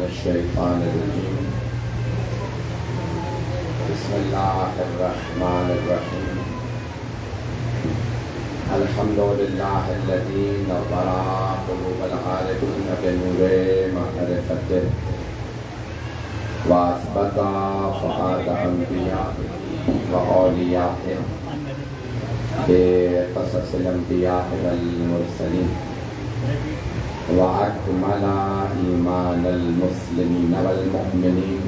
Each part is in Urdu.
الشیطان الرجیم بسم اللہ الرحمن الرحیم الحمد للہ الذی نور قلوب العارفین بنور معرفته واثبت فؤاد انبیائه واولیائه بقصص الانبیاء والمرسلین وأكمل إيمان المسلمين والمؤمنين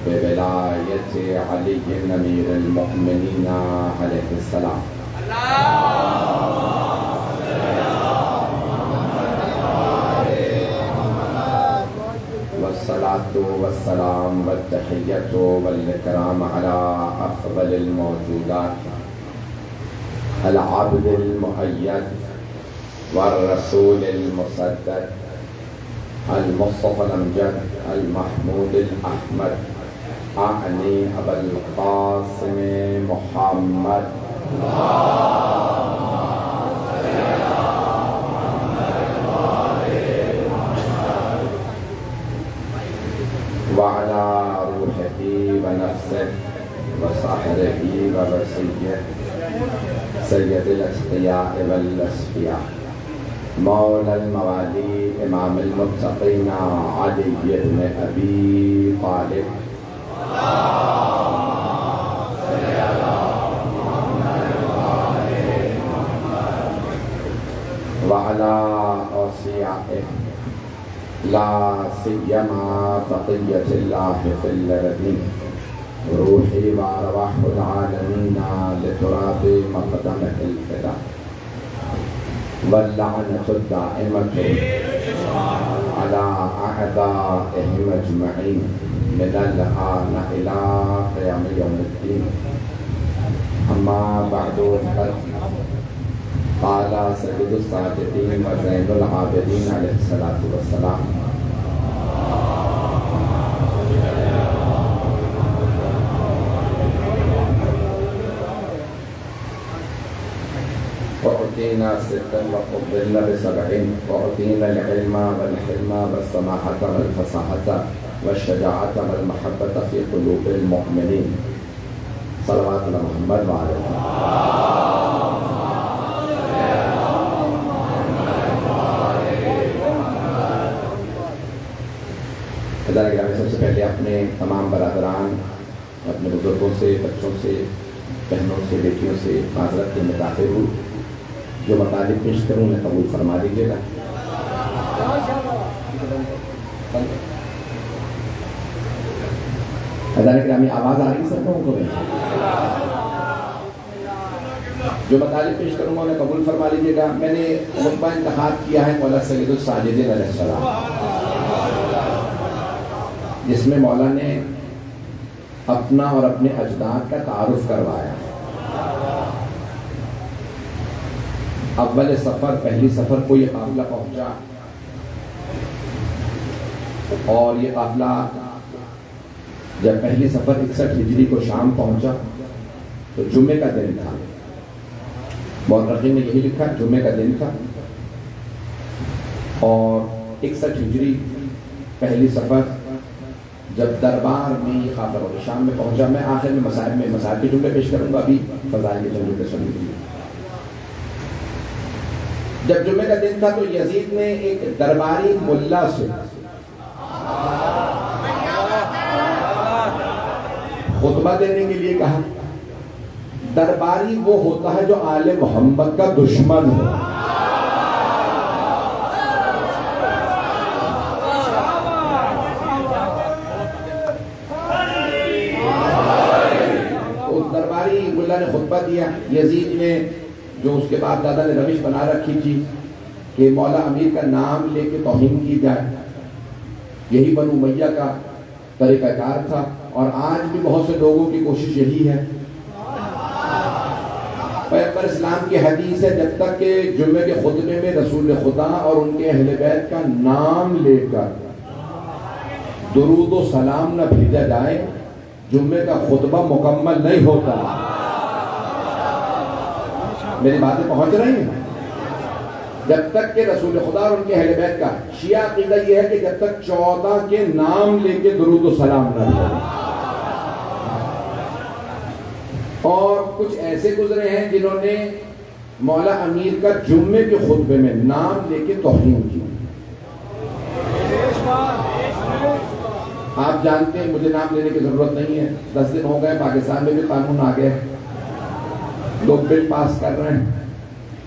بولاية علي أمير المؤمنين عليه السلام. والصلاة والسلام والتحية والإكرام على أفضل الموجودات العبد المؤيد والرسول المسدد المصطفى الأمجد المحمود الأحمد أعني أبا القاسم محمد وعلى روحه ونفسه وصاحبه ورسوله سيد الأتقياء والأصفياء مولا الموالي امام المتقين علي بن ابي طالب وعلى اوصيائه لا سيما بقية الله في الأرضين روحي وارواح العالمين لتراب مقدمه الفداء واللعنة الدائمة على أعدائهم أجمعين من الآن إلى قيام يوم الدين. أما بعد فقد قال سيد الصادقين وزين العابدين عليه الصلاة والسلام وأعطينا ستا وفضلنا بسبعين وأعطينا العلم والحلم والسماحة والفصاحة والشجاعة والمحبة في قلوب المؤمنين صلوات على محمد وعلى ادارہ گرامی سب سے پہلے اپنے تمام برادران اپنے بزرگوں سے بچوں سے بہنوں سے بیٹیوں سے معذرت کے مداخل ہوں جو مطالب پیش کروں انہیں قبول فرما دیجیے گا. ادارہ گرامی آواز آ رہی سب لوگوں کو جو مطالب پیش کروں گا انہیں قبول فرما لیجیے گا. میں نے خطبہ انتخاب کیا ہے مولا سید الساجدین علیہ السلام جس میں مولا نے اپنا اور اپنے اجداد کا تعارف کروایا. اول سفر پہلی سفر کو یہ قافلہ پہنچا اور یہ قافلہ جب پہلی سفر 61 ہجری کو شام پہنچا تو جمعے کا دن تھا. مورخین نے یہی لکھا جمعے کا دن تھا اور 61 ہجری پہلی سفر جب دربار میں یہ قافلہ شام میں پہنچا. میں آخر میں مسائل کے جملے پیش کروں گا ابھی فضائل کے جملے سن لیجیے. جب جمعے کا دن تھا تو یزید نے ایک درباری ملا سے خطبہ دینے کے لیے کہا. درباری وہ ہوتا ہے جو آل محمد کا دشمن ہو. اس درباری ملا نے خطبہ دیا. یزید نے جو اس کے بعد دادا نے روش بنا رکھی تھی کہ مولا امیر کا نام لے کے توہین کی جائے, یہی بنو امیہ کا طریقہ کار تھا اور آج بھی بہت سے لوگوں کی کوشش یہی ہے. پیغمبر اسلام کی حدیث ہے جب تک کہ جمعے کے خطبے میں رسول خدا اور ان کے اہل بیت کا نام لے کر درود و سلام نہ بھیجا جائے جمعے کا خطبہ مکمل نہیں ہوتا. میری باتیں پہنچ رہی ہیں؟ جب تک کہ رسول خدا اور ان کے اہل بیت کا شیعہ عقیدہ یہ ہے کہ جب تک 14 کے نام لے کے درود و سلام نہ بھیجا. اور کچھ ایسے گزرے ہیں جنہوں نے مولا امیر کا جمعے کے خطبے میں نام لے کے توہین کی. آپ جانتے ہیں مجھے نام لینے کی ضرورت نہیں ہے. 10 دن ہو گئے پاکستان میں بھی قانون آ گئے, لوگ بل پاس کر رہے ہیں.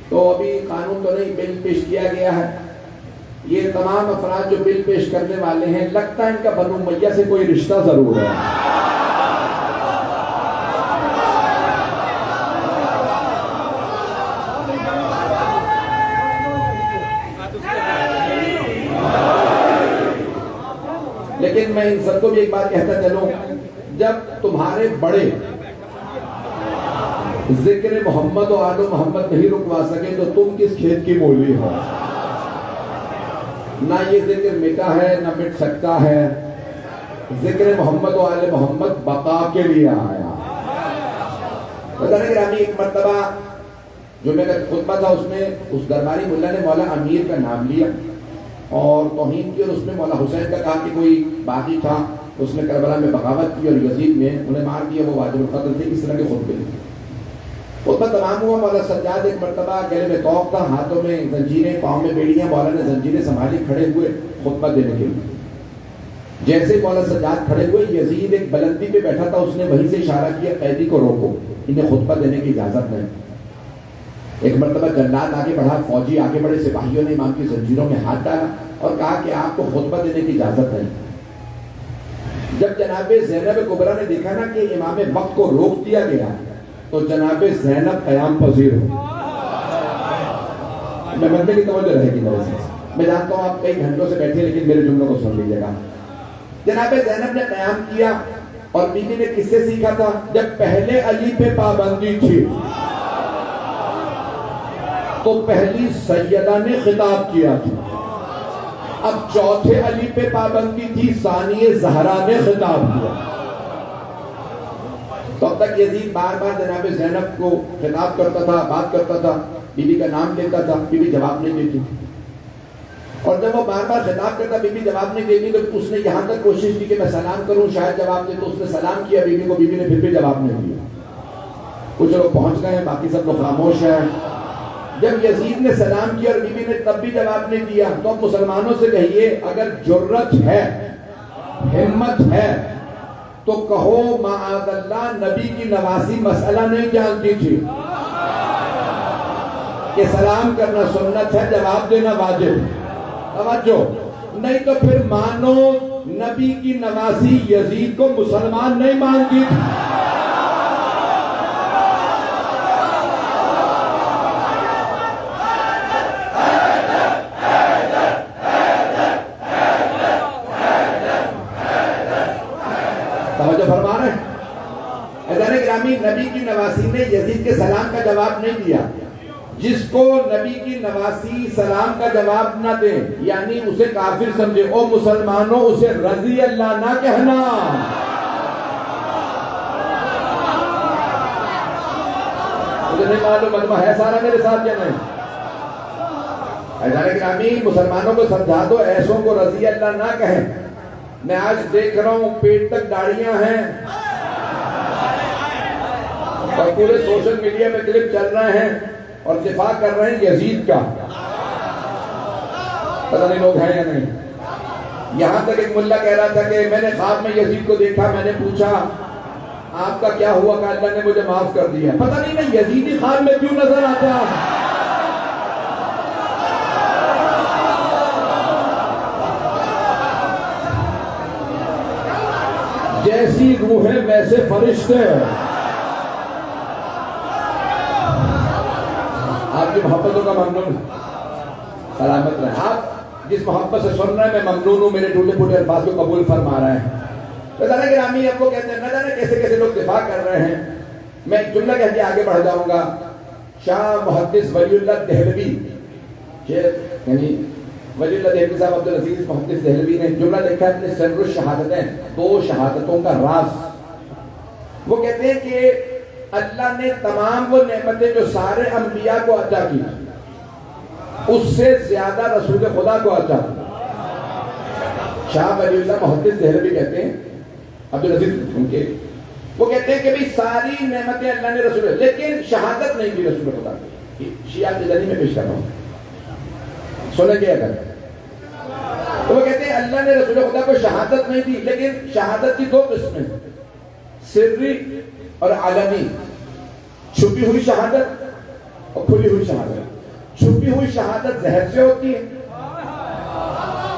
تو ابھی قانون تو نہیں, بل پیش کیا گیا ہے. یہ تمام افراد جو بل پیش کرنے والے ہیں لگتا ہے ان کا بنو امیہ سے کوئی رشتہ ضرور ہے. لیکن میں ان سب کو بھی ایک بات کہتا چلوں, جب تمہارے بڑے ذکر محمد و آل محمد نہیں رکوا سکے تو تم کس کھیت کی مولی ہو؟ نہ یہ ذکر مٹا ہے نہ مٹ سکتا ہے. ذکر محمد و آل محمد بقا کے لیے آیا. ایک مرتبہ جو میرا خطبہ تھا اس میں اس درباری ملا نے مولا امیر کا نام لیا اور توہین کی, اور اس میں مولا حسین کا کہا کہ کوئی باغی تھا اس نے کربلا میں بغاوت کی اور یزید نے انہیں مار دیا, وہ واجب القتل تھے. اس طرح کے خطبے خطبہ تمام ہوا. مولا سجاد ایک مرتبہ گلے میں توق تھا, ہاتھوں میں زنجیریں, پاؤں میں بیڑیاں. مولا نے زنجیریں سنبھالی, کھڑے ہوئے خطبہ دینے کے لیے. جیسے مولا سجاد کھڑے ہوئے, یزید ایک بلندی پہ بیٹھا تھا, اس نے وہیں سے اشارہ کیا قیدی کو روکو, انہیں خطبہ دینے کی اجازت نہیں. ایک مرتبہ جلاد آگے بڑھا, فوجی آگے بڑھے, سپاہیوں نے امام کی زنجیروں میں ہاتھ ڈالا اور کہا کہ آپ کو خطبہ دینے کی اجازت نہیں. جب جناب زینب کبریٰ نے دیکھا نا کہ امام وقت کو روک دیا گیا تو جناب زینب قیام پذیر ہو. میں بندے کی توجہ رہے گی میرے سے, میں جانتا ہوں آپ کئی گھنٹوں سے بیٹھے لیکن میرے جملوں کو سن لیجیے گا. جناب زینب نے قیام کیا اور بیوی نے کس سے سیکھا تھا؟ جب پہلے علی پہ پابندی تھی تو پہلی سیدہ نے خطاب کیا تھا, اب چوتھے علی پہ پابندی تھی, ثانی زہرا نے خطاب کیا. تو اب تک یزید بار بار جناب زینب کو خطاب کرتا تھا, بات کرتا تھا, بی بی کا نام لیتا تھا, بی بی جواب نہیں دیتی. اور جب وہ بار بار خطاب کرتا, بی بی جواب نہیں دیتی, تو اس نے یہاں تک کوشش کی کہ میں سلام کروں شاید جواب دے. تو اس نے سلام کیا بی بی کو, بی بی نے پھر بھی جواب نہیں دیا. کچھ لوگ پہنچ گئے ہیں, باقی سب لوگ خاموش ہیں. جب یزید نے سلام کیا اور بی بی نے تب بھی جواب نہیں دیا, تو اب مسلمانوں سے کہیے اگر جرت ہے, ہمت ہے تو کہو معاذ اللہ نبی کی نواسی مسئلہ نہیں جانتی تھی کہ سلام کرنا سنت ہے, جواب دینا واجب. توجہ نہیں تو پھر مانو نبی کی نواسی یزید کو مسلمان نہیں مانتی تھی. توجہ فرما رہے ہیں عزیزان گرامی, نبی کی نواسی نے یزید کے سلام کا جواب نہیں دیا. جس کو نبی کی نواسی سلام کا جواب نہ دے یعنی اسے کافر سمجھے, او مسلمانوں اسے رضی اللہ نہ کہنا. مجھے نہیں معلوم مجمع ہے سارا میرے ساتھ یا نہیں. عزیزان گرامی, مسلمانوں کو سمجھا دو ایسوں کو رضی اللہ نہ کہیں. میں آج دیکھ رہا ہوں پیٹ تک داڑیاں ہیں اور پورے سوشل میڈیا میں کلپ چل رہے ہیں اور دفاع کر رہے ہیں یزید کا. پتہ نہیں لوگ ہیں یا نہیں. یہاں تک ایک ملا کہہ رہا تھا کہ میں نے خواب میں یزید کو دیکھا, میں نے پوچھا آپ کا کیا ہوا, کہ اللہ نے مجھے معاف کر دیا. پتہ نہیں میں یزیدی خواب میں کیوں نظر آتا. جیسی روحیں ویسے فرشتے. آپ کی محبتوں کا ممنون, سلامت رہے. آپ جس محبت سے سن رہے ہیں میں ممنون ہوں, میرے ٹوٹے پھوٹے الفاظ کو قبول فرما رہے ہیں. عزیزان گرامی, اب وہ کہتے ہیں نہ جانے کیسے کیسے لوگ دفاع کر رہے ہیں. میں ایک جملہ کہہ کے آگے بڑھ جاؤں گا. شاہ محدث ولی اللہ دہلوی، یعنی ولی اللہ دہلوی صاحب عبدالعزیز محدث دہلوی نے جملہ لکھا ہے اپنے سر الشہادتین، 2 شہادتوں کا راز۔ وہ کہتے ہیں کہ اللہ نے تمام وہ نعمتیں جو سارے انبیاء کو عطا کی اس سے زیادہ رسول خدا کو عطا کی۔ شاہ ولی اللہ محدث دہلوی کہتے ہیں، عبدالعزیز ان کے، وہ کہتے ہیں کہ بھی ساری نعمتیں اللہ نے رسول، لیکن شہادت نہیں دی رسول خدا کی۔ شیعہ مدنی میں پیش کر رہا ہوں، سنیں گے اگر تو وہ کہتے ہیں اللہ نے رسول خدا کو شہادت نہیں دی، لیکن شہادت کی 2 قسمیں، سری اور علنی، چھپی ہوئی شہادت اور کھلی ہوئی شہادت۔ چھپی ہوئی شہادت زہر سے ہوتی ہے،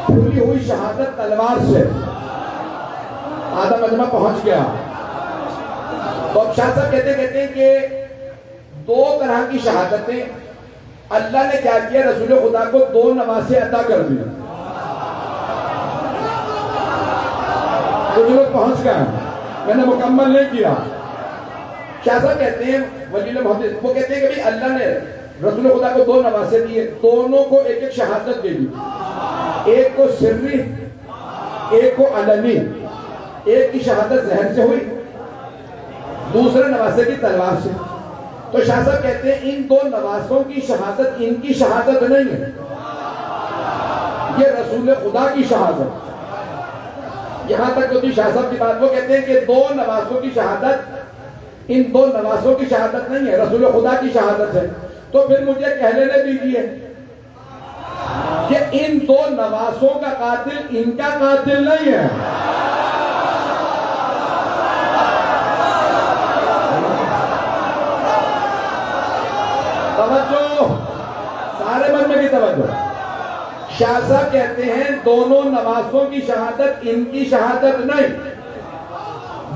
کھلی ہوئی شہادت تلوار سے۔ آدھا مجمع پہنچ گیا۔ تو اب شاہ صاحب کہتے ہیں کہ 2 طرح کی شہادتیں اللہ نے کیا کیا، رسول خدا کو 2 نواسے عطا کر دی۔ کچھ لوگ پہنچ گئے، میں نے مکمل نہیں کیا۔ شاہ صاحب کہتے ہیں ولی اللہ محدث، وہ کہتے ہیں کہ بھی اللہ نے رسول خدا کو 2 نواسے دیے، دونوں کو ایک شہادت دے دی، ایک کو سری ایک کو علنی۔ ایک کی شہادت زہر سے ہوئی، دوسرے نواسے کی تلوار سے۔ تو شاہ صاحب کہتے ہیں ان 2 نواسوں کی شہادت ان کی شہادت نہیں ہے، یہ رسول خدا کی شہادت۔ یہاں تک ہوتی شاہ صاحب کی بات۔ وہ کہتے ہیں کہ 2 نواسوں کی شہادت ان 2 نواسوں کی شہادت نہیں ہے، رسول خدا کی شہادت ہے۔ تو پھر مجھے کہہ لینے دیجیے کہ ان 2 نواسوں کا قاتل ان کا قاتل نہیں ہے۔ توجہ، سارے مجمع کی توجہ۔ شاہ صاحب کہتے ہیں دونوں نواسوں کی شہادت ان کی شہادت نہیں،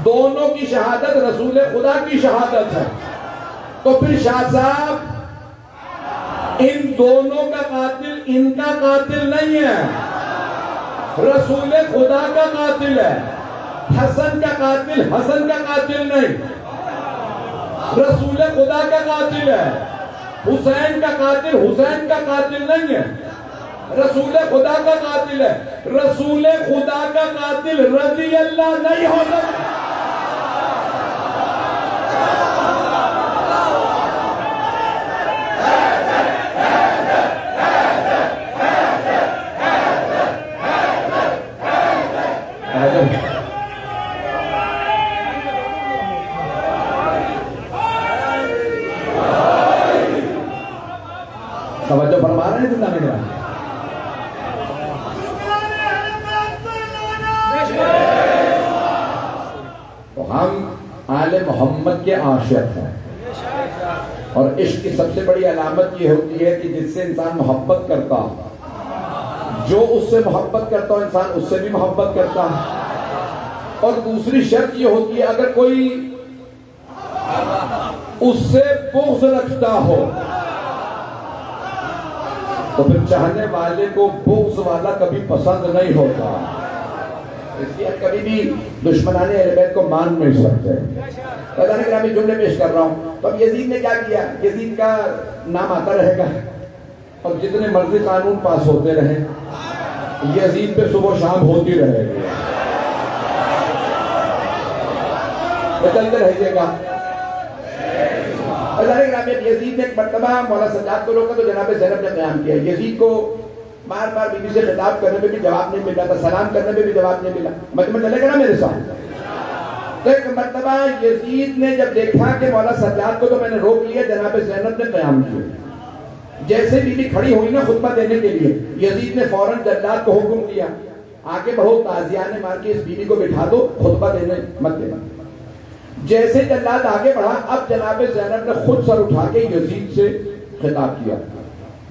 دونوں کی شہادت رسول خدا کی شہادت ہے۔ تو پھر شاہ صاحب ان دونوں کا قاتل ان کا قاتل نہیں ہے، رسول خدا کا قاتل ہے۔ حسن کا قاتل حسن کا قاتل نہیں، رسول خدا کا قاتل ہے۔ حسین کا قاتل حسین کا قاتل نہیں ہے، رسول خدا کا قاتل ہے۔ رسول خدا کا قاتل رضی اللہ نہیں ہو سکتا۔ توجہ فرما رہے ہیں زندہ میں جوان؟ تو ہم آل محمد کے عاشق ہیں، اور عشق کی سب سے بڑی علامت یہ ہوتی ہے کہ جس سے انسان محبت کرتا، جو اس سے محبت کرتا ہو انسان اس سے بھی محبت کرتا۔ اور دوسری شرط یہ ہوتی ہے اگر کوئی اس سے بغض رکھتا ہو تو پھر چاہنے والے کو بغض والا کبھی پسند نہیں ہوتا، اس لیے کبھی بھی دشمنان اہل بیت کو مان نہیں سکتے۔ فضان گرامی جملے پیش کر رہا ہوں۔ تو اب یزید نے کیا کیا؟ یزید کا نام آتا رہے گا اور جتنے مرضی قانون پاس ہوتے رہے، یزید پہ صبح و شام ہوتی رہے گی، چلتے رہے گا۔ یزید نے ایک مرتبہ مولا سجاد کو روکا تو جناب زینب نے قیام کیا۔ یزید کو بار بار بیوی سے خطاب کرنے میں بھی جواب نہیں ملا تھا، سلام کرنے میں بھی جواب نہیں ملا۔ مجمع چلے گا نا میرے ساتھ؟ تو ایک مرتبہ یزید نے جب دیکھا کہ مولا سجاد کو تو میں نے روک لیا، جناب زینب نے قیام کیا۔ جیسے بیوی کھڑی ہوئی نا خطبہ دینے کے لیے، یزید نے فوراً جلاد کو حکم دیا آگے بڑھو، تازیانے مار کے اس بیوی کو بٹھا دو، خطبہ دینے مت دینا۔ جیسے جلاد آگے بڑھا، اب جناب زینب نے خود سر اٹھا کے یزید سے خطاب کیا۔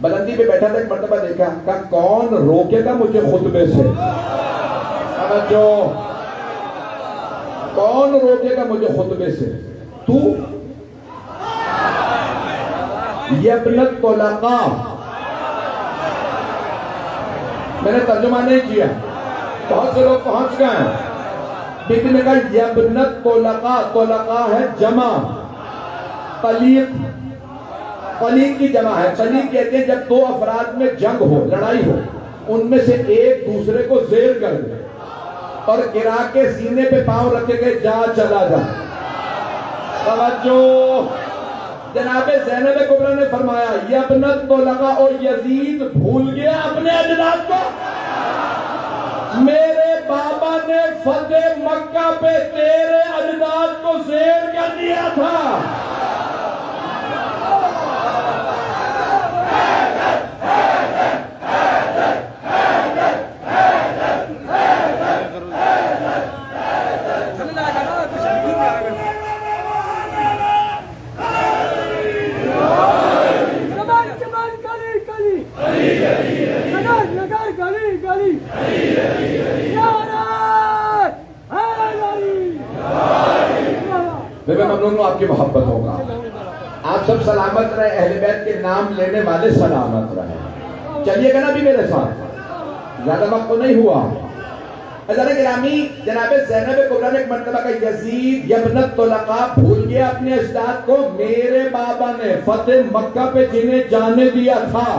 بلندی پہ بیٹھا تھا، ایک مرتبہ دیکھا، کہا کون روکے گا مجھے خطبے سے؟ جو کون روکے گا مجھے خطبے سے؟ تو یبنت طلقاء، میں نے ترجمہ نہیں کیا، بہت سے لوگ پہنچ گئے ہیں۔ بیٹی نے کہا یبنت طلقاء، طلقاء ہے جمع، طلیق قلیق کی جمع ہے. قلیق کہتے ہیں جب دو افراد میں جنگ ہو، لڑائی ہو، ان میں سے ایک دوسرے کو زیر کر دے اور گرا کے سینے پہ پاؤں رکھے کہ جا چلا جا. توجہ، جناب زینب کبریٰ نے فرمایا یبنت طلقہ، اور یزید بھول گیا اپنے اجداد کو. میرے بابا نے فتح مکہ پہ تیرے اجداد کو زیر کر دیا تھا. میں ممنون ہوں آپ کی محبت ہوگا. آپ سب سلامت رہے، اہل بیت کے نام لینے والے سلامت رہے. چلیے گا نا بھی میرے ساتھ، زیادہ وقت تو نہیں ہوا. حضرت گرامی، جناب زینب کبریٰ نے ایک مرتبہ کہا یزید یبنت طلقہ بھول گیا اپنے اجداد کو. میرے بابا نے فتح مکہ پہ جنہیں جانے دیا تھا،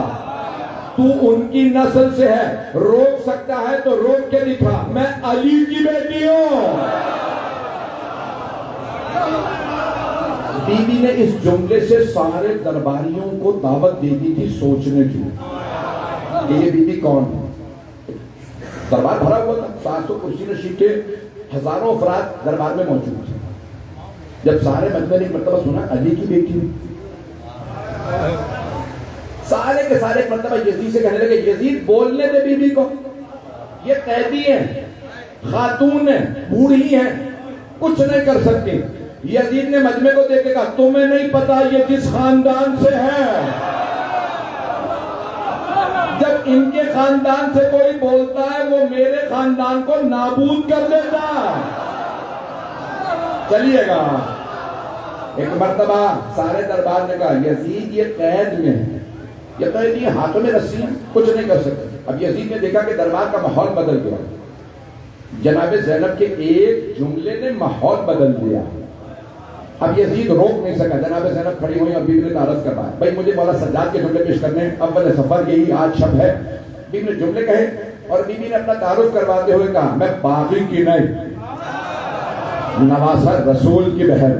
تو ان کی نسل سے ہے، روک سکتا ہے تو روک کے دکھا. میں علی کی بیٹی ہوں. بی بی نے اس جملے سے سارے درباریوں کو دعوت دے دی تھی سوچنے کی کہ یہ بی بی کون ہے. دربار بھرا ہوا تھا، 700 کرسی نشین کے ہزاروں افراد دربار میں موجود تھے. جب سارے مجمع نے ایک مرتبہ سنا علی کی بیٹی، سارے کے سارے ایک مرتبہ یزید سے کہنے لگے یزید بولنے دے بی بی کو، یہ قیدی ہیں، خاتون ہیں، بوڑھی ہیں، کچھ نہیں کر سکتی. یزید نے مجمع کو دیکھ کے کہا تمہیں نہیں پتا یہ کس خاندان سے ہے. جب ان کے خاندان سے کوئی بولتا ہے وہ میرے خاندان کو نابود کر دیتا. چلیے گا. ایک مرتبہ سارے دربار نے کہا یزید یہ قید میں ہے، یہ قید یہ ہاتھوں میں رسی ہیں، کچھ نہیں کر سکتے. اب یزید نے دیکھا کہ دربار کا ماحول بدل گیا. جناب زینب کے ایک جملے نے ماحول بدل دیا. اب یزید روک نہیں سکا. جناب زینب کھڑی ہوئی اور بیوی نے تعارف کرنا ہے، بھائی مجھے مولا سجاد کے جملے پیش کرنے ہیں، اول سفر یہی آج شب ہے. بیوی نے جملے کہے اور بیوی نے اپنا تعارف کرواتے ہوئے کہا میں باغی کی نہیں، نواسہ رسول کی بہن.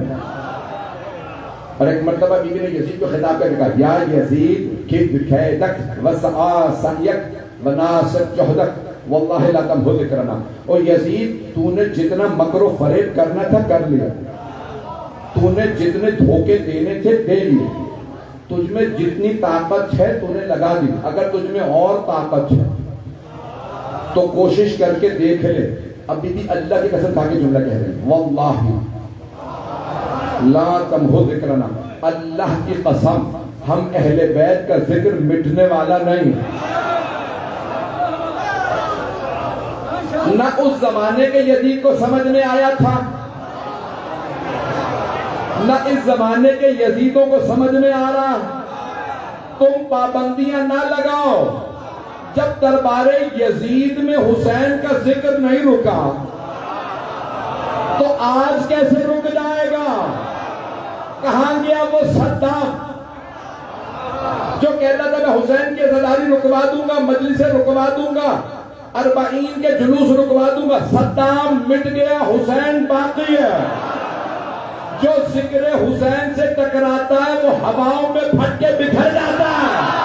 اور ایک مرتبہ بیوی نے یزید کو خطاب کر کے کہا یا یزید کد کیدک وسعا سعیک وناصر جہدک واللہ لا تمہو ذکرنا. اور یزید تو نے جتنا مکر و فریب کرنا تھا کر لیا، تو نے جتنے دھوکے دینے تھے دے لیے، تجھ میں جتنی طاقت ہے تو نے لگا دی. اگر تجھ میں اور طاقت ہے تو کوشش کر کے دیکھ لے. اب بی بی اللہ کی قسم کھا کے جملہ کہہ رہے ہیں واللہ لا تمہو ذکرنا، اللہ کی قسم ہم اہل بیت کا ذکر مٹنے والا نہیں. نہ اس زمانے کے یزید کو سمجھ میں آیا تھا، نہ اس زمانے کے یزیدوں کو سمجھ میں آ رہا. تم پابندیاں نہ لگاؤ. جب دربار یزید میں حسین کا ذکر نہیں رکا تو آج کیسے رک جائے گا؟ کہاں گیا وہ صدام جو کہتا تھا میں حسین کی عزاداری رکوا دوں گا، مجلس رکوا دوں گا، 40 کے جلوس رکوا دوں گا. صدام مٹ گیا، حسین باقی ہے. جو ذکر حسین سے ٹکراتا ہے وہ ہواؤں میں پھٹ کے بکھر جاتا ہے.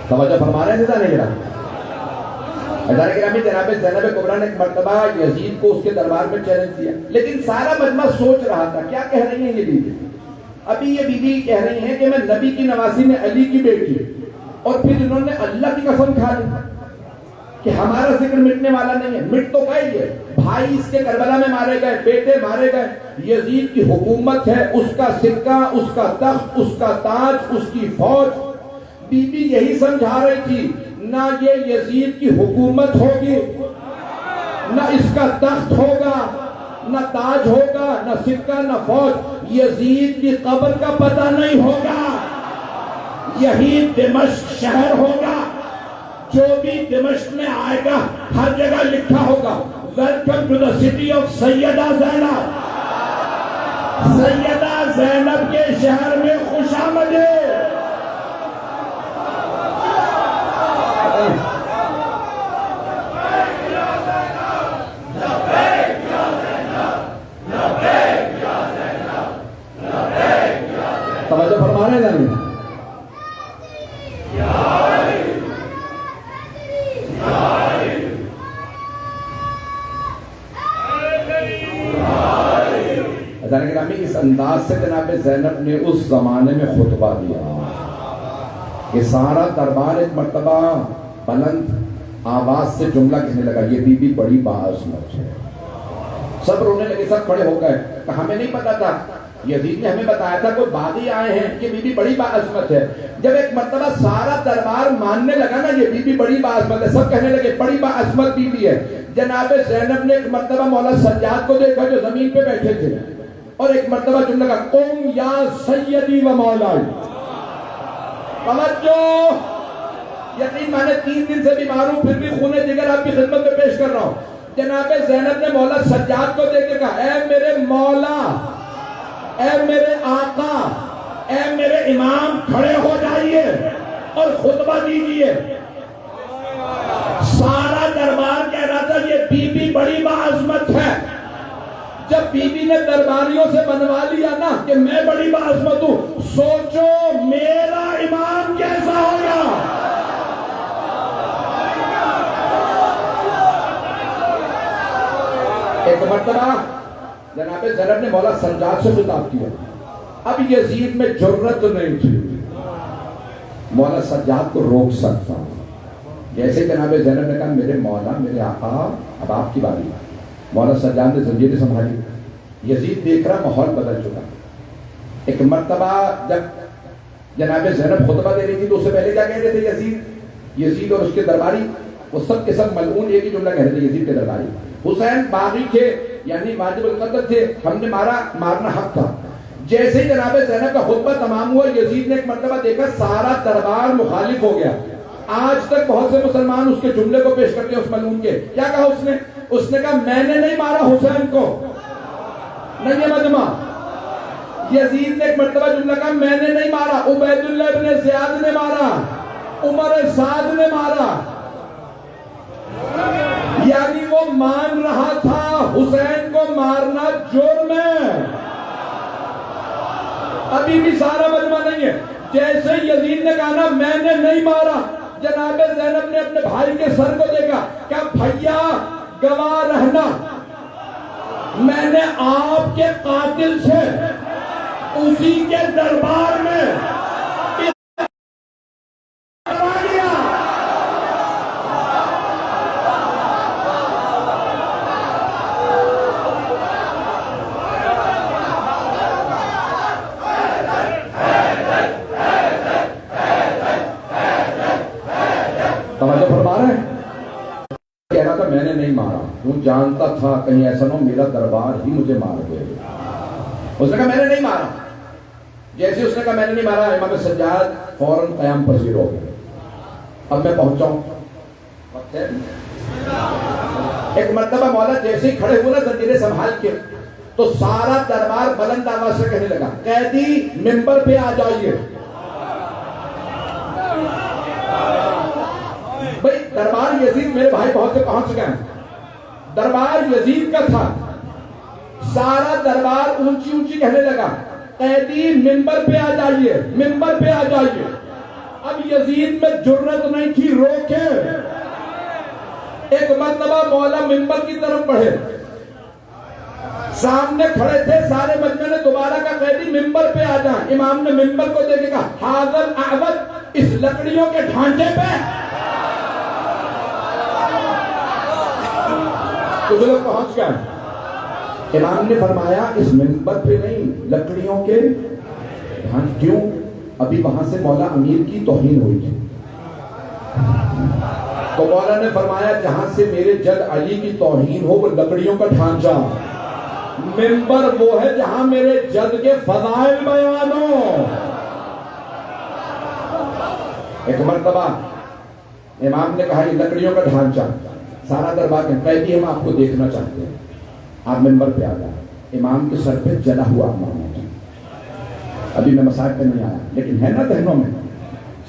توجہ فرما رہے ہیں نہیں رہا. جناب زینب کبریٰ نے ایک مرتبہ یزید کو اس کے دربار میں چیلنج دیا، لیکن سارا مجمع سوچ رہا تھا کیا کہہ رہی ہیں یہ بیوی. ابھی یہ بیوی کہہ رہی ہیں کہ میں نبی کی نواسی میں علی کی بیٹی، اور پھر انہوں نے اللہ کی قسم کھا لی. کہ ہمارا ذکر مٹنے والا نہیں ہے، مٹ تو گئے یہ، بھائی اس کے کربلا میں مارے گئے، بیٹے مارے گئے، یزید کی حکومت ہے، اس کا سکہ، اس کا تخت، اس کا تاج، اس کی فوج۔ بی بی یہی سمجھا رہی تھی، نہ یہ یزید کی حکومت ہوگی، نہ اس کا تخت ہوگا، نہ تاج ہوگا، نہ سکہ، نہ فوج، یزید کی قبر کا پتہ نہیں ہوگا، یہی دمشق شہر ہوگا۔ جو بھی دمشق میں آئے گا ہر جگہ لکھا ہوگا welcome to the city of Syeda Zainab, Syeda Zainab کے شہر میں خوش آمدید۔ توجہ فرما رہے ہیں نا؟ اس انداز سے جناب زینب نے اس زمانے میں خطبہ دیا کہ سارا دربار ایک مرتبہ بلند آواز سے جملہ کہنے لگا، یہ بی بی بڑی باعظمت ہے۔ سب رونے لگے، سب کھڑے ہو گئے کہ ہمیں نہیں پتا تھا، یزید نے ہمیں بتایا تھا کوئی باغی آئے ہیں کہ بی بی بڑی باعظمت ہے۔ جب ایک مرتبہ سارا دربار ماننے لگا نا یہ بی بی بڑی باعظمت ہے، سب کہنے لگے بڑی باعظمت بی بی ہے۔ جناب زینب نے ایک مرتبہ مولا سجاد کو دیکھا جو زمین پہ بیٹھے تھے، اور ایک مرتبہ جملہ کا قم یا سیدی و مولائی، توجہ، یقین مانے 3 دن سے بیمار ہوں پھر بھی خون جگر آپ کی خدمت میں پیش کر رہا ہوں۔ جناب زینب نے مولا سجاد کو دیکھ کے کہا، اے میرے مولا، اے میرے آقا، اے میرے امام، کھڑے ہو جائیے اور خطبہ دیجئے۔ سارا دربار کہہ رہا تھا یہ بی بی بڑی باعظمت ہے۔ جب بی بی نے درباریوں سے بنوا لیا نا کہ میں بڑی باعظمت ہوں، سوچو میرا امام کیسا ہوگا۔ ایک مرتبہ جناب زینب نے مولا سجاد سے خطاب کیا، اب یزید میں جرت نہیں تھی مولا سجاد کو روک سکتا، جیسے جناب زینب نے کہا میرے مولا، میرے آقا، اب آپ کی باری۔ مولا سجاد نے زنجیریں سنبھالی، یزید دیکھ رہا ماحول بدل چکا۔ ایک مرتبہ جب جناب زینب خطبہ دے رہی تھی تو اس سے پہلے کیا کہہ رہے تھے یزید اور اس کے درباری، وہ سب کے سب ملعون ایک ہی جملہ کہہ رہے تھے یزید کے درباری، حسین باغی تھے یعنی واجب القتل تھے، ہم نے مارنا حق تھا۔ جیسے ہی جناب زینب کا خطبہ تمام ہوا، یزید نے ایک مرتبہ دیکھا سارا دربار مخالف ہو گیا۔ آج تک بہت سے مسلمان اس کے جملے کو پیش کرتے ہیں اس ملعون کے، کیا کہا اس نے کہا میں نے نہیں مارا حسین کو، نہیں ہے مجمع۔ یزید نے ایک مرتبہ جملہ کہا میں نے نہیں مارا، عبید اللہ ابن زیاد نے مارا، عمر سعد نے مارا، یعنی وہ مان رہا تھا حسین کو مارنا جرم ہے۔ ابھی بھی سارا مجمع نہیں ہے۔ جیسے یزید نے کہا نا میں نے نہیں مارا، جناب زینب نے اپنے بھائی کے سر کو دیکھا، کہا بھیا گواہ رہنا، میں نے آپ کے قاتل سے اسی کے دربار میں میں نے نہیں مارا، وہ جانتا تھا کہیں ایسا نہ ہو میرا دربار ہی مجھے مار دے۔ اس نے کہا میں نے نہیں مارا۔ جیسے اس نے کہا میں نے نہیں مارا، امام سجاد فوراً قیام پذیر ہو گئے۔ اب میں پہنچاؤں، ایک مرتبہ مولا جیسے ہی کھڑے ہوئے نا زنجیریں سنبھال کے، تو سارا دربار بلند آواز سے کہنے لگا قیدی منبر پہ آ جائیے۔ بھئی دربار یزید، میرے بھائی بہت سے پہنچ گئے ہیں، دربار یزید کا تھا۔ سارا دربار اونچی اونچی کہنے لگا قیدی منبر پہ آ جائیے، منبر پہ آ جائیے۔ اب یزید میں جرت نہیں تھی روکے۔ ایک مرتبہ مولا منبر کی طرف بڑھے، سامنے کھڑے تھے سارے مجمع نے دوبارہ کہا قیدی منبر پہ آ جائیں۔ امام نے منبر کو دیکھے کہا حاضر اعبد، اس لکڑیوں کے ڈھانچے پہ کچھ لوگ پہنچ گئے. امام نے فرمایا اس منبر پہ نہیں، لکڑیوں کے ڈھانچے. کیوں؟ ابھی وہاں سے مولا امیر کی توہین ہوئی تھی. تو مولا نے فرمایا جہاں سے میرے جد علی کی توہین ہو وہ لکڑیوں کا ڈھانچہ، منبر وہ ہے جہاں میرے جد کے فضائل بیان ہو. ایک مرتبہ امام نے کہا یہ لکڑیوں کا ڈھانچہ، سارا دربار قیدی ہم آپ کو دیکھنا چاہتے ہیں. آپ منبر پہ آ گئے. امام کے سر پہ جلا ہوا امام ہے. ابھی میں مسائل پہ نہیں آیا لیکن ہے نا ذہنوں میں.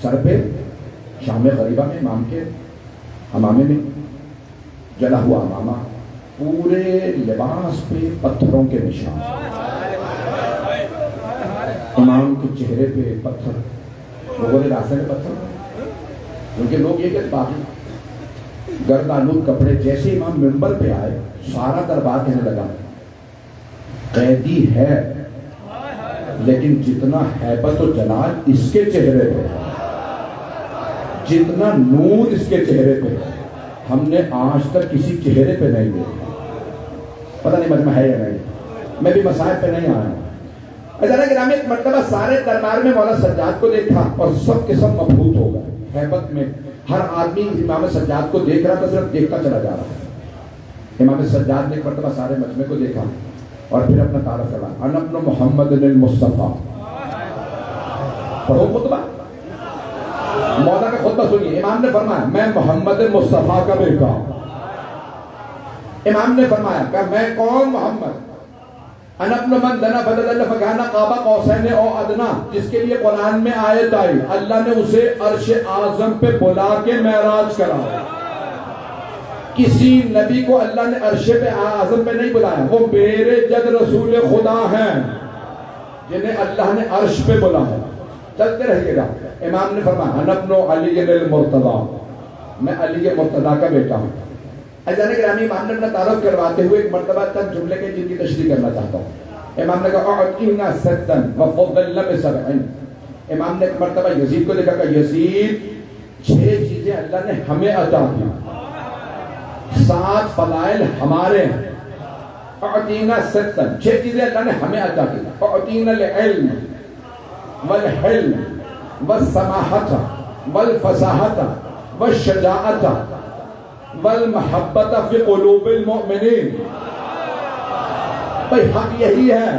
سر پہ شام غریبہ میں امام کے امامے میں جلا ہوا امامہ، پورے لباس پہ پتھروں کے نشان، امام کے چہرے پہ پتھر. لوگوں نے راستے میں پتھر، کیونکہ لوگ یہ کہتے باقی گردآلود کپڑے. جیسے امام منبر پہ آئے سارا دربار کہنے لگا قیدی ہے لیکن جتنا ہیبت و جلال اس کے چہرے پہ، جتنا نور اس کے چہرے پہ ہم نے آج تک کسی چہرے پہ نہیں دیکھا. پتہ نہیں مجمع ہے یا نہیں، میں بھی مسائل پہ نہیں آیا. ذرا گرامی ایک مرتبہ سارے دربار میں مولا سجاد کو دیکھا اور سب کے سب مبہوت ہو گئے ہیبت میں. ہر آدمی امام سجاد کو دیکھ رہا تھا، صرف دیکھتا چلا جا رہا تھا. امام سجاد نے ایک مرتبہ سارے مجمع کو دیکھا اور پھر اپنا تعارف کرا. انا ابن محمد المصطفیٰ. پڑھو خطبہ، مولا کا خطبہ سنیے. امام نے فرمایا میں محمد مصطفیٰ کا بیٹا ہوں. امام نے فرمایا کہ میں کون؟ محمد. انا ابن من دنا فدل فکان قاب قوسین او ادنا، جس کے لیے قرآن میں آیت آئی اللہ نے اسے عرش اعظم پہ بلا کے معراج کرا. کسی نبی کو اللہ نے عرش پہ اعظم پہ نہیں بلایا. وہ میرے جد رسول خدا ہیں جنہیں اللہ نے عرش پہ بلایا. چلتے رہیے گا. امام نے فرمایا انا ابن علی المرتضیٰ، میں علی مرتضیٰ کا بیٹا ہوں. عزیزان گرامی امام نے اپنا تعارف کرواتے ہوئے ایک مرتبہ تک جملے کے جن کی تشریح کرنا چاہتا ہوں. امام نے کہا اعطینا ستا وفضلنا بسبع. امام نے ایک مرتبہ یزید کو دیکھا کہ یزید 6 چیزیں اللہ نے ہمیں عطا کی، 7 فضائل ہمارے ہیں. اعطینا ستا، 6 چیزیں اللہ نے ہمیں عطا کی. اعطینا العلم والحلم والسماحة والفصاحة والشجاعة والمحبت فی قلوب المؤمنین. بھئی حق یہی ہے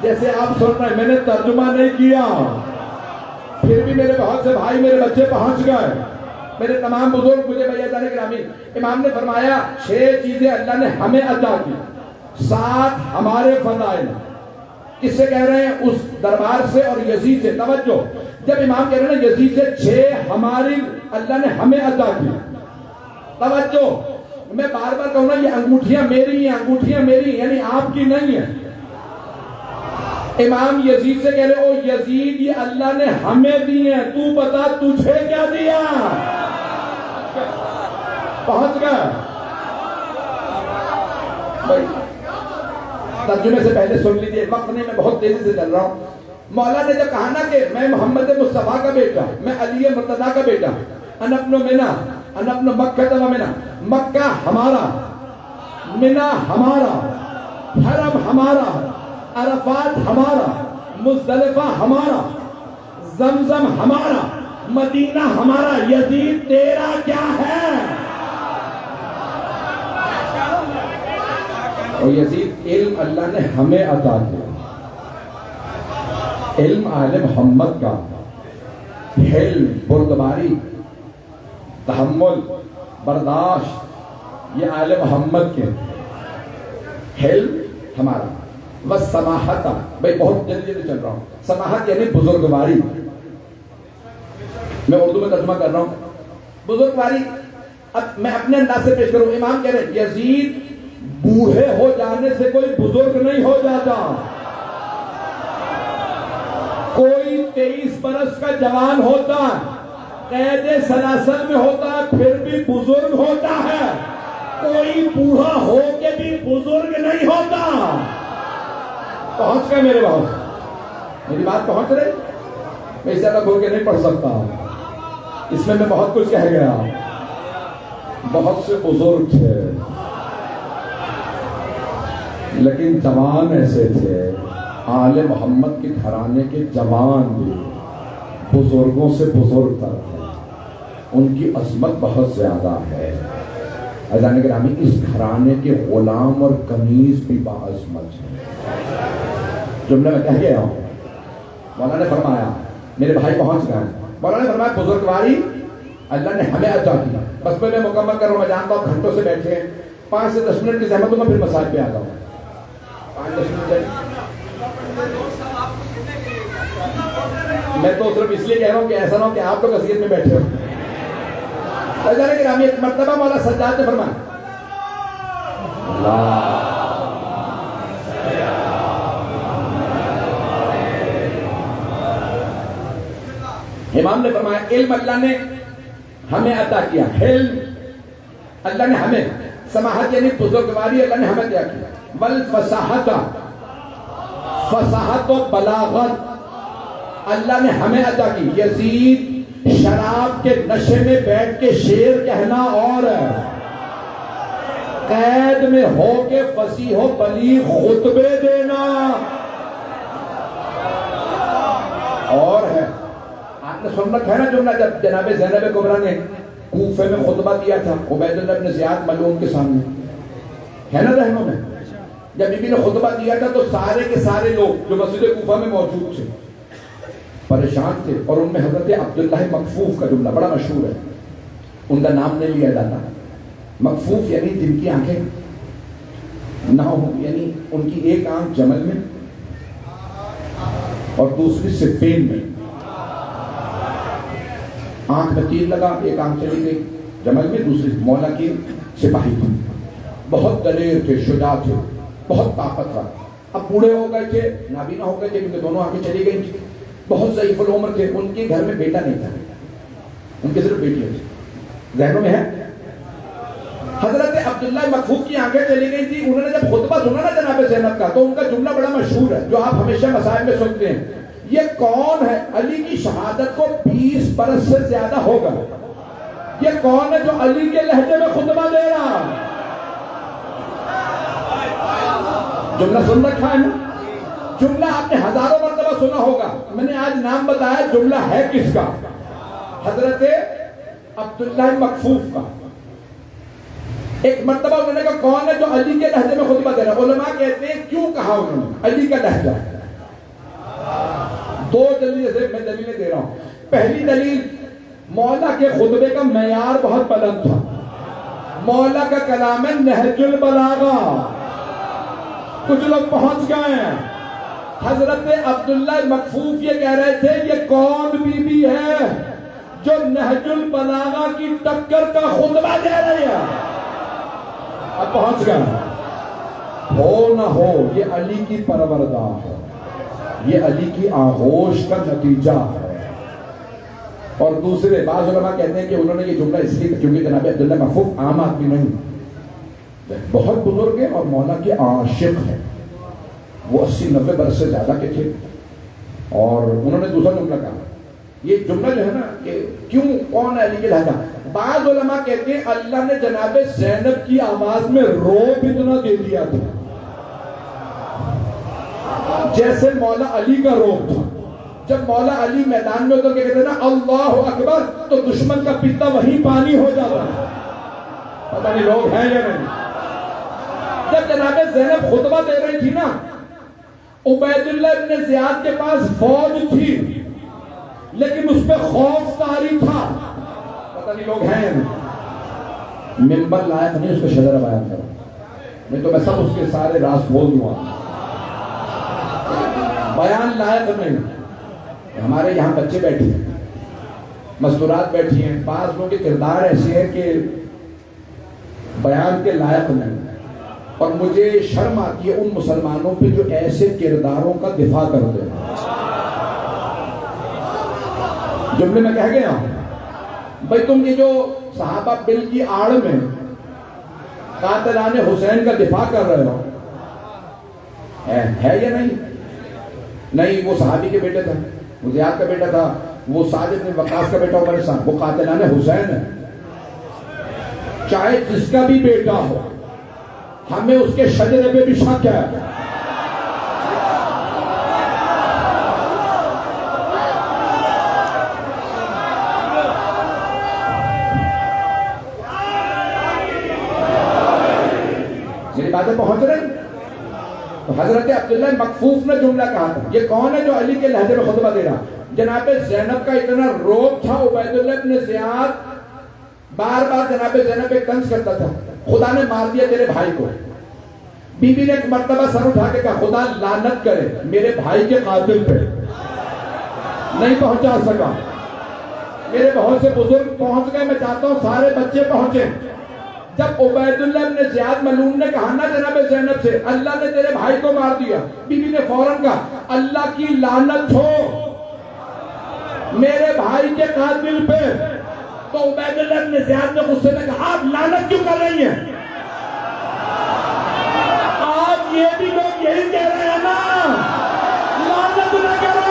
جیسے آپ سن رہے ہیں. میں نے ترجمہ نہیں کیا، پھر بھی میرے بہت سے بھائی میرے بچے پہنچ گئے، میرے تمام بزرگ مجھے بھائی جانے گرامی. امام نے فرمایا 6 چیزیں اللہ نے ہمیں عطا کی، 7 ہمارے فضائل. کس سے کہہ رہے ہیں؟ اس دربار سے اور یزید سے. توجہ، جب امام کہہ رہے ہیں یزید سے 6 ہماری اللہ نے ہمیں عطا کی. توجہ، میں بار بار کہوں نا یہ انگوٹھیاں میری ہیں، انگوٹھیاں میری یعنی آپ کی نہیں ہیں. امام یزید سے کہہ رہے او یزید یہ اللہ نے ہمیں دی ہیں، تو بتا تجھے کیا دیا. پہنچ گئے. ترجمے سے پہلے سن لیجیے، وقت نہیں، میں بہت تیزی سے چل رہا ہوں. مولا نے جب کہا نا کہ میں محمد مصطفیٰ کا بیٹا، میں علی مرتضیٰ کا بیٹا. انا ابن منہ، انا ابن مکہ و منہ. مکہ ہمارا، منہ ہمارا، حرم ہمارا، عرفات ہمارا، مزدلفہ ہمارا، زمزم ہمارا، مدینہ ہمارا. یزید تیرا کیا ہے؟ اور یزید علم اللہ نے ہمیں عطا کیا. علم آل محمد کا، حلم، بردباری، تحمل، برداشت، یہ آل محمد کے. حلم ہمارا. بس سماحت، بھئی بہت جلدی چل رہا ہوں. سماحت یعنی بزرگواری. میں اردو میں ترجمہ کر رہا ہوں. بزرگواری اب میں اپنے انداز سے پیش کروں. امام کہہ رہے ہیں یزید بوڑھے ہو جانے سے کوئی بزرگ نہیں ہو جاتا. کوئی 23 برس کا جوان ہوتا ہے، قید سلاسل میں ہوتا ہے، پھر بھی بزرگ ہوتا ہے. کوئی بوڑھا ہو کے بھی بزرگ نہیں ہوتا. پہنچ گئے میرے بہت، میری بات پہنچ رہی؟ میں اس طرح بول کے نہیں پڑھ سکتا، اس میں بہت کچھ کہہ گیا. بہت سے بزرگ تھے، لیکن جوان ایسے تھے، آل محمد کے گھرانے کے جوان بھی بزرگوں سے بزرگ تر ہیں، ان کی عظمت بہت زیادہ ہے۔ عزیزان گرامی، اس گھرانے کے غلام اور کنیز بھی باعظمت ہیں۔ جملے میں کہہ گیا ہوں، مولا نے فرمایا میرے بھائی پہنچ گئے، مولا نے فرمایا بزرگواری اللہ نے ہمیں عطا کی۔ بس میں مکمل کر رہا ہوں، میں جانتا ہوں گھنٹوں سے بیٹھے ہیں، 5 سے 10 منٹ کی زحمت ہوں، میں پھر مساج پہ آتا ہوں۔ 5-10 منٹ میں تو صرف اس لیے کہہ رہا ہوں کہ ایسا نہ ہو کہ آپ لوگ اذیت میں بیٹھے ہو۔ گرامی ایک مرتبہ مولا سجاد نے فرمایا امام نے فرمایا علم اللہ نے ہمیں عطا کیا، علم اللہ نے ہمیں، سماحت یعنی بزرگواری اللہ نے ہمیں عطا کیا، والفصاحت، فصاحت و بلاغت اللہ نے ہمیں عطا کی۔ یزید شراب کے نشے میں بیٹھ کے شعر کہنا اور قید میں ہو کے فصیح و بلیغ خطبے دینا اور ہے۔ آپ نے سن رکھا ہے نا جملہ، جب جناب زینب کبریٰ نے کوفے میں خطبہ دیا تھا عبید اللہ بن زیاد ملعون کے سامنے، ہے نا ذہنوں میں؟ جب بی بی نے خطبہ دیا تھا تو سارے کے سارے لوگ جو مسجد کوفہ میں موجود تھے پریشان تھے، اور ان میں حضرت عبداللہ مکفوف کا جملہ بڑا مشہور ہے، ان کا نام نہیں لیا جاتا۔ مکفوف یعنی جن کی آنکھیں نہ ہوں، یعنی ان کی ایک آنکھ جمل میں اور دوسری صفین میں، آنکھ میں تیر لگا، ایک آنکھ چلی گئی جمل میں، دوسری مولا کی سپاہی تھی، بہت دلیر تھے، شجاع تھے، بہت طاقتور۔ اب بوڑھے ہو گئے تھے، نابینا ہو گئے تھے کیونکہ دونوں آنکھیں چلی گئی تھی، بہت ضعیف العمر تھے، ان کے گھر میں بیٹا نہیں تھا، ان کے صرف بیٹیاں تھی۔ ذہنوں میں ہے؟ حضرت عبداللہ مکفوف کی آنکھیں چلی گئی تھی، انہوں نے جب خطبہ سنا نا جناب زینب کا تو ان کا جملہ بڑا مشہور ہے جو آپ ہمیشہ مسائل میں سنتے ہیں، یہ کون ہے علی کی شہادت کو 20 برس سے زیادہ ہوگا، یہ کون ہے جو علی کے لہجے میں خطبہ دے رہا؟ جملہ سن رکھا ہے نا؟ جملہ آپ نے ہزاروں مرتبہ سنا ہوگا، میں نے آج نام بتایا، جملہ ہے کس کا؟ حضرت عبداللہ مکفوف کا۔ ایک مرتبہ انہوں نے کہا کون ہے جو علی کے لہجے میں خطبہ دے رہا؟ علماء کہتے ہیں کیوں کہا انہوں نے علی کا لہجہ؟ 2 دلیلیں سے میں دلیلیں دے رہا ہوں۔ پہلی دلیل، مولا کے خطبے کا معیار بہت بلند تھا، مولا کا کلام ہے نہج البلاغہ، کچھ لوگ پہنچ گئے ہیں۔ حضرت عبداللہ مکفوف یہ کہہ رہے تھے یہ کون بی بی ہے جو نہج البلاغہ کی ٹکر کا خطبہ دے رہی ہے؟ اب پہنچ گئے، ہو نہ ہو یہ علی کی پروردگار ہے، یہ علی کی آغوش کا نتیجہ ہے۔ اور دوسرے بعض علماء کہتے ہیں کہ انہوں نے یہ جملہ اس لیے کیونکہ جناب عبداللہ مکفوف عام آدمی نہیں، بہت بزرگ ہیں اور مولا کے عاشق ہیں، وہ 80-90 برس سے زیادہ کے تھے، اور انہوں نے دوسرا جملہ کہا۔ یہ جملہ جو ہے نا کہ کیوں کون ہے علی کے لہجہ، بعض علماء کہتے ہیں اللہ نے جناب زینب کی آواز میں روب اتنا دے دیا تھا جیسے مولا علی کا روب تھا۔ جب مولا علی میدان میں اتر کے کہتے ہیں نا اللہ اکبر تو دشمن کا پیتا وہیں پانی ہو جاتا ہے، پتہ نہیں لوگ ہیں یا نہیں۔ جب جناب زینب خطبہ دے رہی تھی نا، عبید اللہ ابن زیاد کے پاس فوج تھی لیکن اس پہ خوف طاری تھا، پتہ نہیں لوگ ہیں یا نہیں۔ منبر لائق نہیں اس کو شجرہ بیان کرو، نہیں تو میں سب اس کے سارے راز بول دوں گا، بیان لائق نہیں۔ ہمارے یہاں بچے بیٹھے ہیں، مستورات بیٹھی ہیں، بعض لوگوں کے کردار ایسے ہیں کہ بیان کے لائق نہیں، اور مجھے شرم آتی ہے ان مسلمانوں پہ جو ایسے کرداروں کا دفاع کرتے ہیں۔ جملے میں کہہ گیا ہوں بھائی، تم یہ جو صحابہ بل کی آڑ میں قاتلان حسین کا دفاع کر رہے ہو، ہے یا نہیں؟ نہیں، وہ صحابی کے بیٹے تھے، وہ زیاد کا بیٹا تھا، وہ سعد بن وقاص کا بیٹا عمر صاحب، وہ قاتلان حسین ہے۔ چاہے جس کا بھی بیٹا ہو، ہمیں اس کے شجرے پہ بھی شک ہے. میری باتیں پہنچ رہی ہیں؟ تو حضرت عبداللہ مکفوف نے جملہ کہا تھا. یہ کون ہے جو علی کے لہجے میں خطبہ دے رہا؟ جناب زینب کا اتنا روب تھا. عبید اللہ ابن زیاد بار بار جناب زینب پہ طنز کرتا تھا, خدا نے مار دیا تیرے بھائی کو. بی بی نے ایک مرتبہ سر اٹھا کے کہا, خدا لعنت کرے میرے بھائی کے قاتل پہ. نہیں پہنچا سکا. میرے بہت سے بزرگ پہنچ گئے, میں چاہتا ہوں سارے بچے پہنچے. جب عبید اللہ ابن زیاد ملعون نے کہا نا جناب زینب سے, اللہ نے تیرے بھائی کو مار دیا, بی بی نے فوراً کہا, اللہ کی لعنت ہو میرے بھائی کے قاتل پہ. تو عبید اللہ ابن زیاد نے غصے میں کہا, آپ لعنت کیوں کر رہی ہیں؟ آپ یہ بھی لوگ یہی کہہ رہے ہیں نا, لعنت نہ کرو.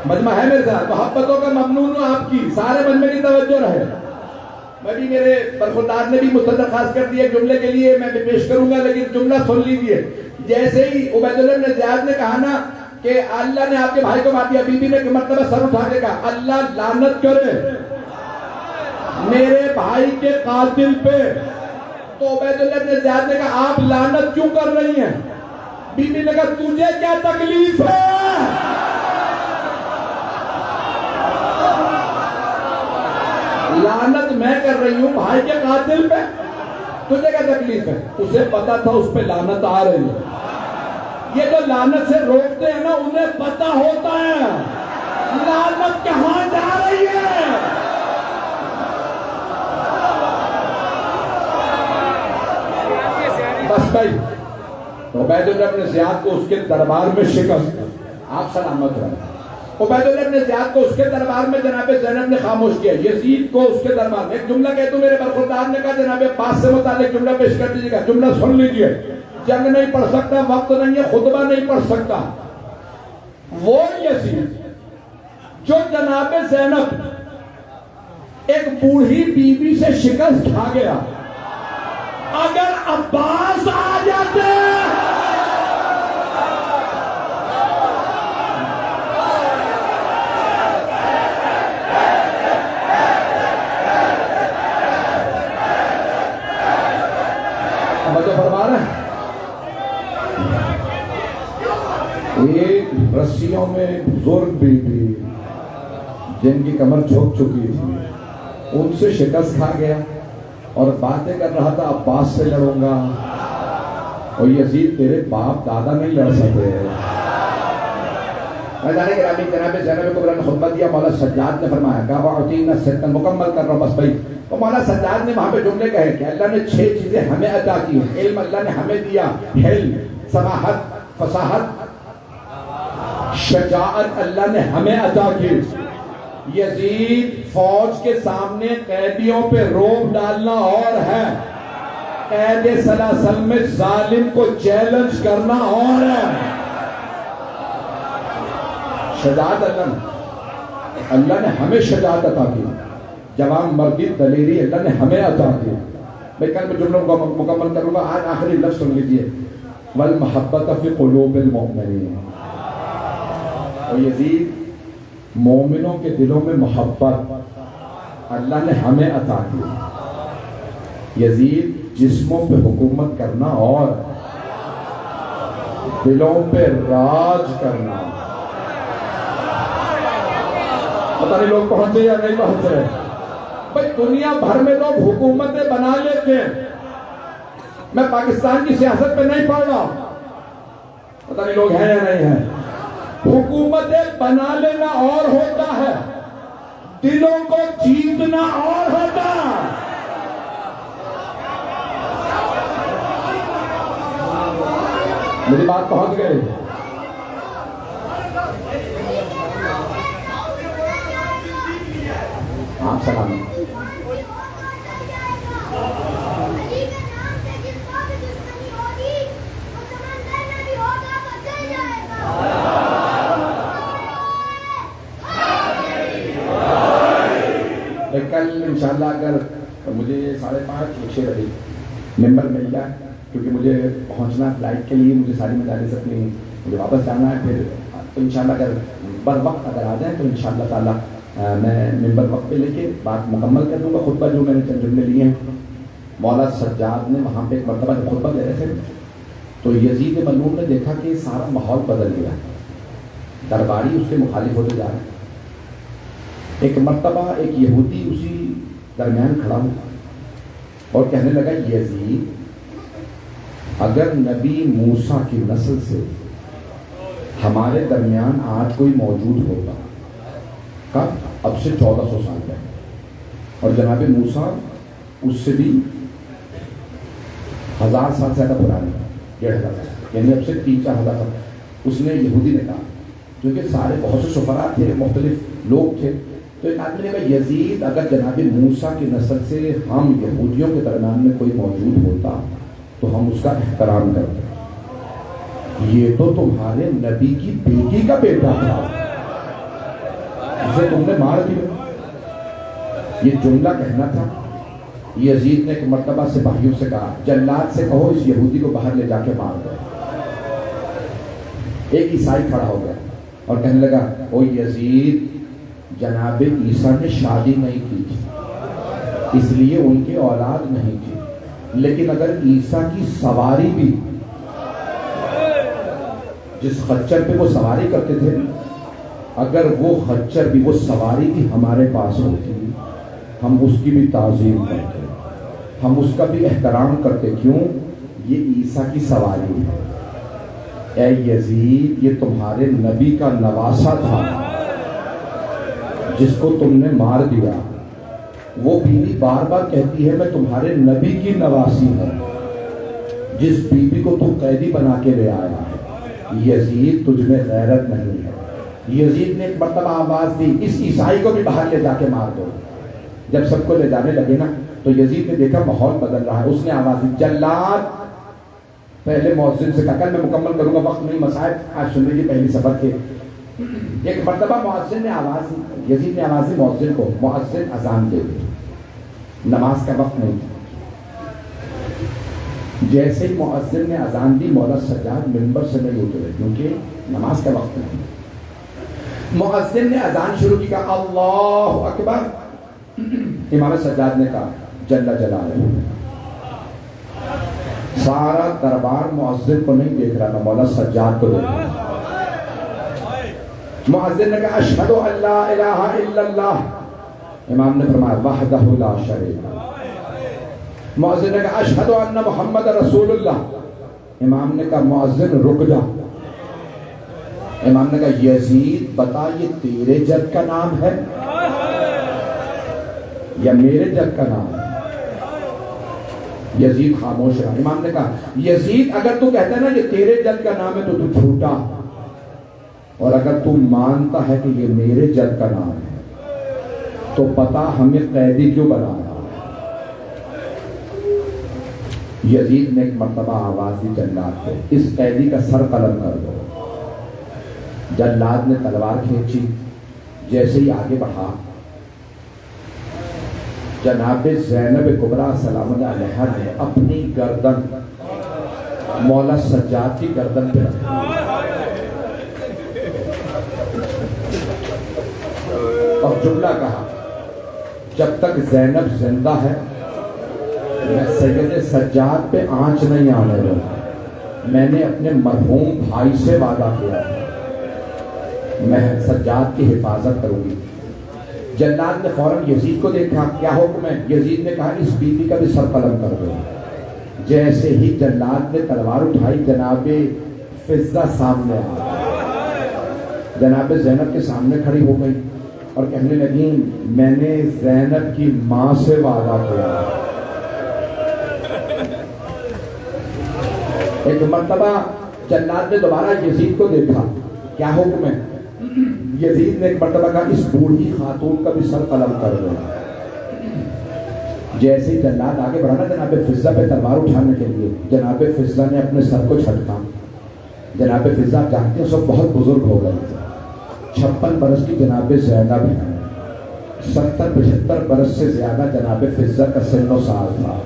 مجمع ہے میرے ساتھ, محبتوں کا ممنون ہوں آپ کی, سارے مجمع کی توجہ رہے. میں بھی, میرے برخوردار نے بھی مستدر خاص کر دیا جملے کے لیے, میں بھی پیش کروں گا, لیکن جملہ سن لیجیے. جیسے ہی عبید اللہ بن زیاد نے کہا نا کہ اللہ نے آپ کے بھائی کو مار دیا, بی بی نے مرتبہ سر اٹھا کے کہا, اللہ لعنت کرے میرے بھائی کے قاتل پہ. تو عبید اللہ بن زیاد نے کہا, آپ لعنت کیوں کر رہی ہیں؟ بی بی نے کہا, تجھے کیا تکلیف ہے؟ لعنت میں کر رہی ہوں بھائی کے قاتل پہ, تجھے کیا تکلیف ہے؟ اسے پتا تھا اس پہ لعنت آ رہی ہے. یہ جو لعنت سے روکتے ہیں نا, انہیں پتا ہوتا ہے لعنت کہاں جا رہی ہے. بس بھائی, عبید اللہ بن زیاد کو اس کے دربار میں شکست, آپ سلامت رہے. عبید اللہ بن زیاد کو اس کے دربار میں جناب زینب نے خاموش کیا. یزید کو اس کے دربار میں, ایک جملہ کہتا ہوں, میرے برخوردار نے کہا جناب عباس سے متعلق جملہ پیش کر دیجیے گا. جملہ سن لیجیے, جنگ نہیں پڑھ سکتا, وقت نہیں ہے, خطبہ نہیں پڑھ سکتا. وہ یزید جو جناب زینب ایک بوڑھی بی بی سے شکست کھا گیا, اگر عباس آ جاتے فرما رہے ہیں, ایک رسیوں میں بزرگ بی بی جن کی کمر جھک چکی تھی, ان سے شکست کھا گیا اور باتیں کر رہا تھا, عباس سے لڑوں گا. اور یزید تیرے باپ دادا نہیں لڑ سکتے. میں جانے کہ رابی جناب زینب کبریٰ نے خطبہ دیا, مولا سجاد نے فرمایا, کہا وَعُتِينَا سِتًا, مکمل کر رہا ہوں بس بھائی. تو مولا سجاد نے وہاں پہ جملے کہے کہ اللہ نے 6 چیزیں ہمیں عطا کی ہیں. علم اللہ نے ہمیں دیا, حلم, سماحت, فصاحت, شجاعت اللہ نے ہمیں عطا کی. یزید فوج کے سامنے قیدیوں پہ روب ڈالنا اور ہے, قید سلاسل میں ظالم کو چیلنج کرنا اور ہے. شجاعت اللہ نے ہمیں شجاعت عطا کی, جوان مردی دلیری اللہ نے ہمیں عطا کی. میں کل میں جملوں کو مکمل کروں گا. آج آخری لفظ سن لیجیے. والمحبت فی قلوب المؤمنین. اور یزید مومنوں کے دلوں میں محبت اللہ نے ہمیں عطا کی. یزید جسموں پہ حکومت کرنا اور دلوں پہ راج کرنا. پتہ نہیں لوگ پہنچے یا نہیں پہنچے. بھائی دنیا بھر میں لوگ حکومتیں بنا لیتے ہیں. میں پاکستان کی سیاست پہ نہیں پڑھ رہا, پتہ نہیں لوگ ہیں یا نہیں ہیں. حکومتیں بنا لینا اور ہوتا ہے, دلوں کو جیتنا اور ہوتا ہے. میری بات پہنچ گئی. آپ سلام. کل انشاءاللہ اگر مجھے 5:30 6 بجے ممبر مل جائے, کیونکہ مجھے پہنچنا فلائٹ کے لیے, مجھے ساری مدارس اپنی مجھے واپس جانا ہے. پھر تو انشاءاللہ اگر بر وقت اگر آ جائیں تو انشاءاللہ تعالیٰ میں ممبر وقت پہ لے کے بات مکمل کر دوں گا. خطبہ جو میں نے چند جملے لیے ہیں, مولا سجاد نے وہاں پہ ایک مرتبہ جب خطبہ دے رہے تھے تو یزید ملعون نے دیکھا کہ سارا ماحول بدل گیا, درباری اس کے مخالف ہوتے جا رہے ہیں. ایک مرتبہ ایک یہودی اسی درمیان کھڑا ہوا اور کہنے لگا, یزید اگر نبی موسیٰ کی نسل سے ہمارے درمیان آج کوئی موجود ہوتا, کب؟ اب سے 1400 سال پہلے, اور جناب موسیٰ اس سے بھی 1000 سال سے زیادہ پرانے, 1500 سال, یعنی اب سے 3-4 ہزار سال. اس نے یہودی نے کہا, کیونکہ سارے بہت سے شفراء تھے, مختلف لوگ تھے, تو ایک آدمی نے کہا, یزید اگر جناب موسیٰ کی نسل سے ہم یہودیوں کے درمیان میں کوئی موجود ہوتا تو ہم اس کا احترام کرتے. یہ تو تمہارے نبی کی بیٹی کا بیٹا تھا, اسے تم نے مار دیا. یہ جملہ کہنا تھا. یزید نے ایک مرتبہ سپاہیوں سے کہا, جلاد سے کہو اس یہودی کو باہر لے جا کے مار دو. ایک عیسائی کھڑا ہو گیا اور کہنے لگا, او یزید جناب عیسیٰ نے شادی نہیں کی تھی اس لیے ان کی اولاد نہیں تھی, لیکن اگر عیسیٰ کی سواری بھی, جس خچر پہ وہ سواری کرتے تھے, اگر وہ خچر بھی, وہ سواری بھی ہمارے پاس ہوتی, ہم اس کی بھی تعظیم کرتے, ہم اس کا بھی احترام کرتے. کیوں؟ یہ عیسیٰ کی سواری ہے. اے یزید, یہ تمہارے نبی کا نواسہ تھا جس کو تم نے مار دیا. وہ بیوی بار بار کہتی ہے میں تمہارے نبی کی نواسی ہوں, جس بیوی کو تم قیدی بنا کے لے آیا ہے. یزید تجھ میں غیرت نہیں ہے. یزید نے ایک مرتبہ آواز دی, اس عیسائی کو بھی باہر لے جا کے مار دو. جب سب کو لے جانے لگے نا تو یزید نے دیکھا ماحول بدل رہا ہے. اس نے آواز دی, جلاد. پہلے مؤذن سے کہا, کل میں مکمل کروں گا, وقت نہیں, مسائل آج سن لیجیے پہلی سبق کے. ایک مرتبہ مؤذن نے آواز دی, یزید نے آواز دی مؤذن کو, مؤذن اذان دے دے, نماز کا وقت نہیں. جیسے ہی مؤذن نے اذان دی, مولا سجاد منبر سے نہیں اترے کیونکہ نماز کا وقت نہیں. مؤذن نے اذان شروع کی, کہا اللہ اکبر. امام سجاد نے کہا جل جلالہ. سارا دربار مؤذن کو نہیں دیکھ رہا تھا, مولا سجاد کو دیکھ رہا. مؤذن نے کہا اشہد ان لا الہ الا اللہ. امام نے فرمایا وحدہ لا شریک لہ. مؤذن نے کہا اشہد ان محمد رسول اللہ. امام نے کہا مؤذن رک جا. امام نے کہا یزید بتا یہ تیرے جد کا نام ہے یا میرے جد کا نام ہے؟ یزید خاموش رہا. امام نے کہا یزید اگر تو کہتا ہے نا یہ تیرے جد کا نام ہے تو تو جھوٹا, اور اگر تو مانتا ہے کہ یہ میرے جد کا نام ہے تو پتا ہمیں قیدی کیوں بنایا. یزید نے ایک مرتبہ آواز دی جلاد کو, اس قیدی کا سر قلم کر دو. جلاد نے تلوار کھینچی, جیسے ہی آگے بڑھا جناب زینب کبریٰ سلام اللہ علیہا نے اپنی گردن مولا سجاد کی گردن پہ رکھی اور جملہ کہا جب تک زینب زندہ ہے میں سید سجاد پہ آنچ نہیں آنے دوں گا۔ میں نے اپنے مرحوم بھائی سے وعدہ کیا میں سجاد کی حفاظت کروں گی۔ جلاد نے فوراً یزید کو دیکھا، کیا حکم ہے؟ یزید نے کہا اس بیوی کا بھی سر قلم کر دو۔ جیسے ہی جلاد نے تلوار اٹھائی جناب فضہ سامنے آ، جناب زینب کے سامنے کھڑی ہو گئی اور کہنے لگی میں نے زینب کی ماں سے وعدہ کیا۔ ایک مرتبہ جلاد نے دوبارہ یزید کو دیکھا، کیا حکم ہے؟ یزید نے ایک مرتبہ کہا اس بوڑھی خاتون کا بھی سر قلم کر دو۔ جیسے ہی جلاد آگے بڑھا نا جناب فضہ پہ تلوار اٹھانے کے لیے، جناب فضہ نے اپنے سر کو جھٹکا۔ جناب فضہ آپ جانتے ہیں سب بہت بزرگ ہو گئے تھے، 56 برس کی جناب زینب ہے، 70-75 برس سے زیادہ جناب فضہ کا سن و سال تھا۔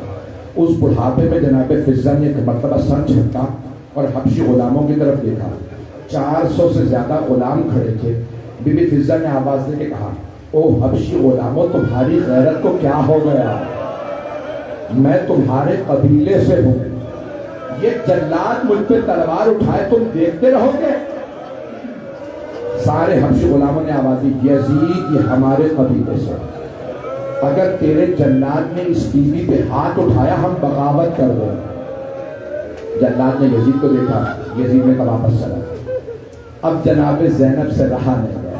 اس بڑھاپے میں جناب فضہ نے ایک مرتبہ سر جھٹکا اور حبشی غلاموں کی طرف دیکھا۔ 400 سے زیادہ غلام کھڑے تھے۔ بی بی فضہ نے آواز دے کے کہا او حبشی غلاموں تمہاری غیرت کو کیا ہو گیا؟ میں تمہارے قبیلے سے ہوں، یہ جلاد مجھ پہ تلوار اٹھائے تم دیکھتے رہو گے؟ سارے حبشی غلاموں نے آواز دی یزید یہ ہمارے قبیلے سے، اگر تیرے جلاد نے اس بیوی پہ ہاتھ اٹھایا ہم بغاوت کر دیں۔ جلاد نے یزید کو دیکھا، یزید نے کہا واپس چلا۔ اب جناب زینب سے رہا نہیں گیا۔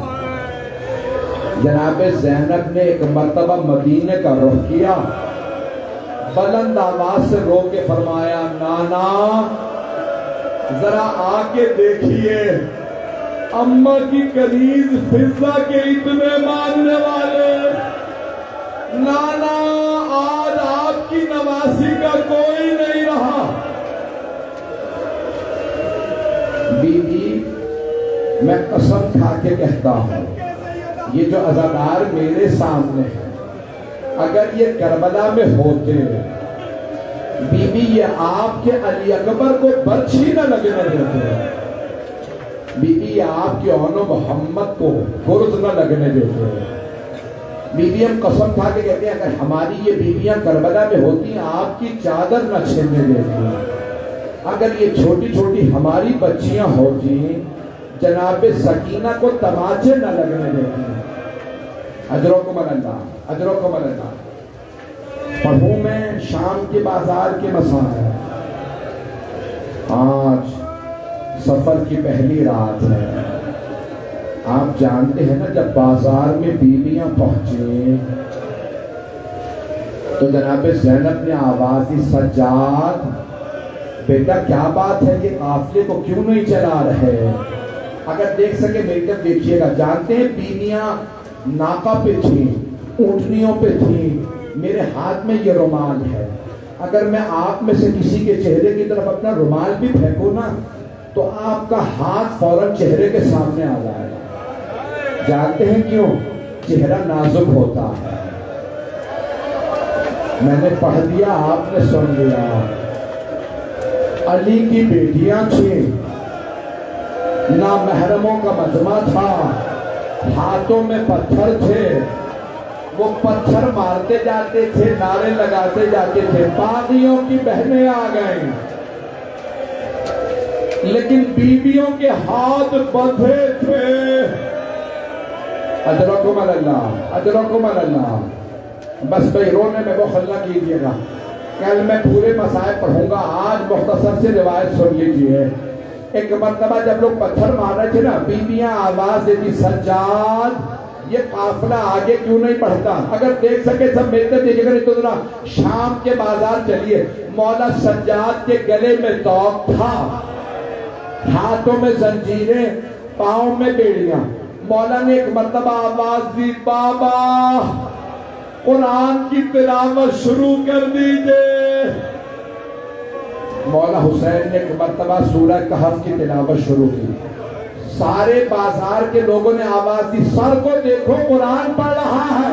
جناب زینب نے ایک مرتبہ مدینے کا رخ کیا، بلند آواز سے رو کے فرمایا نانا ذرا آ کے دیکھیے اماں کی کنیز فضہ کے اتنے ماننے والے، نانا آج آپ کی نواسی کا کوئی نہیں رہا۔ بی بی میں قسم کھا کے کہتا ہوں یہ جو عزادار میرے سامنے ہیں اگر یہ کربلا میں ہوتے بی بی یہ آپ کے علی اکبر کو برچھی نہ لگنے دیتے، بی بی یہ آپ کے اون و محمد کو گرز نہ لگنے دیتے۔ بی بی ہم قسم کھا کے کہتے ہیں اگر ہماری یہ بیویاں کربلا میں ہوتی آپ کی چادر نہ چھیننے دیتی، اگر یہ چھوٹی چھوٹی ہماری بچیاں ہوتی جناب سکینہ کو تماچے نہ لگنے دیتی۔ اجرکم اللہ، اجرکم اللہ۔ پڑھوں میں شام کے بازار کے مسائل۔ آج سفر کی پہلی رات ہے، آپ جانتے ہیں نا جب بازار میں بیویاں پہنچے تو جناب زینب نے آواز دی سجاد بیٹا کیا بات ہے یہ قافلے کو کیوں نہیں چلا رہے؟ اگر دیکھ سکے میری طرف دیکھیے گا۔ جانتے ہیں بیویاں ناقہ پہ تھیں، اونٹنیوں پہ تھیں، میرے ہاتھ میں یہ رومال ہے، اگر میں آپ میں سے کسی کے چہرے کی طرف اپنا رومال بھی پھینکوں نا تو آپ کا ہاتھ فوراً چہرے کے سامنے آ جائے گا۔ جانتے ہیں کیوں؟ چہرہ نازک ہوتا ہے۔ میں نے پڑھ دیا آپ نے سن لیا۔ علی کی بیٹیاں تھیں، نامحرموں کا مجمع تھا، ہاتھوں میں پتھر تھے، وہ پتھر مارتے جاتے تھے، نعرے لگاتے جاتے تھے، باغیوں کی بہنیں آ گئیں لیکن بیویوں کے ہاتھ بندھے تھے۔ اجرکم اللہ، اجرکم اللہ۔ بس بھائی رونے میں وہ خلا کیجیے گا، کل میں پورے مسائل پڑھوں گا، آج مختصر سے روایت سن لیجیے۔ ایک مرتبہ جب لوگ پتھر مار رہے تھے نا بیویاں آواز دیتی سجاد یہ قافلہ آگے کیوں نہیں بڑھتا؟ اگر دیکھ سکے سب ملتے دیکھے گا، نہیں تو ذرا شام کے بازار چلیے، مولا سجاد کے گلے میں توق تھا، ہاتھوں میں زنجیریں، پاؤں میں بیڑیاں۔ مولا نے ایک مرتبہ آواز دی بابا قرآن کی تلاوت شروع کر دیجئے۔ مولا حسین نے ایک مرتبہ سورہ کہف کی تلاوت شروع کی، سارے بازار کے لوگوں نے آواز دی سر کو دیکھو قرآن پڑھ رہا ہے۔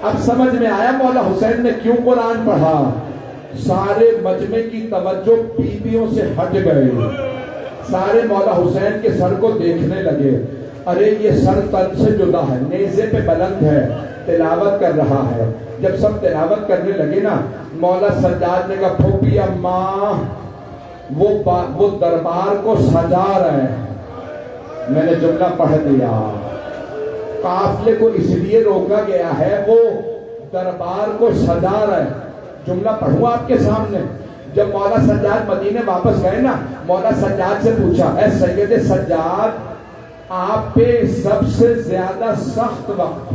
اب سمجھ میں آیا مولا حسین نے کیوں قرآن پڑھا. سارے مجمع کی توجہ بیویوں سے ہٹ گئے. سارے مولا حسین کے سر کو دیکھنے لگے. ارے یہ سر تن سے جدا ہے, نیزے پہ بلند ہے, تلاوت کر رہا ہے. جب سب تلاوت کرنے لگے نا, مولا سجاد نے کہا پھوپھی اماں وہ دربار کو سجا رہے ہیں. میں نے جملہ پڑھ دیا. قافلے کو اس لیے روکا گیا ہے, وہ دربار کو سجا رہے ہیں. جملہ پڑھوں آپ کے سامنے. جب مولا سجاد مدینے واپس گئے نا, مولا سجاد سے پوچھا, اے سید سجاد, آپ پہ سب سے زیادہ سخت وقت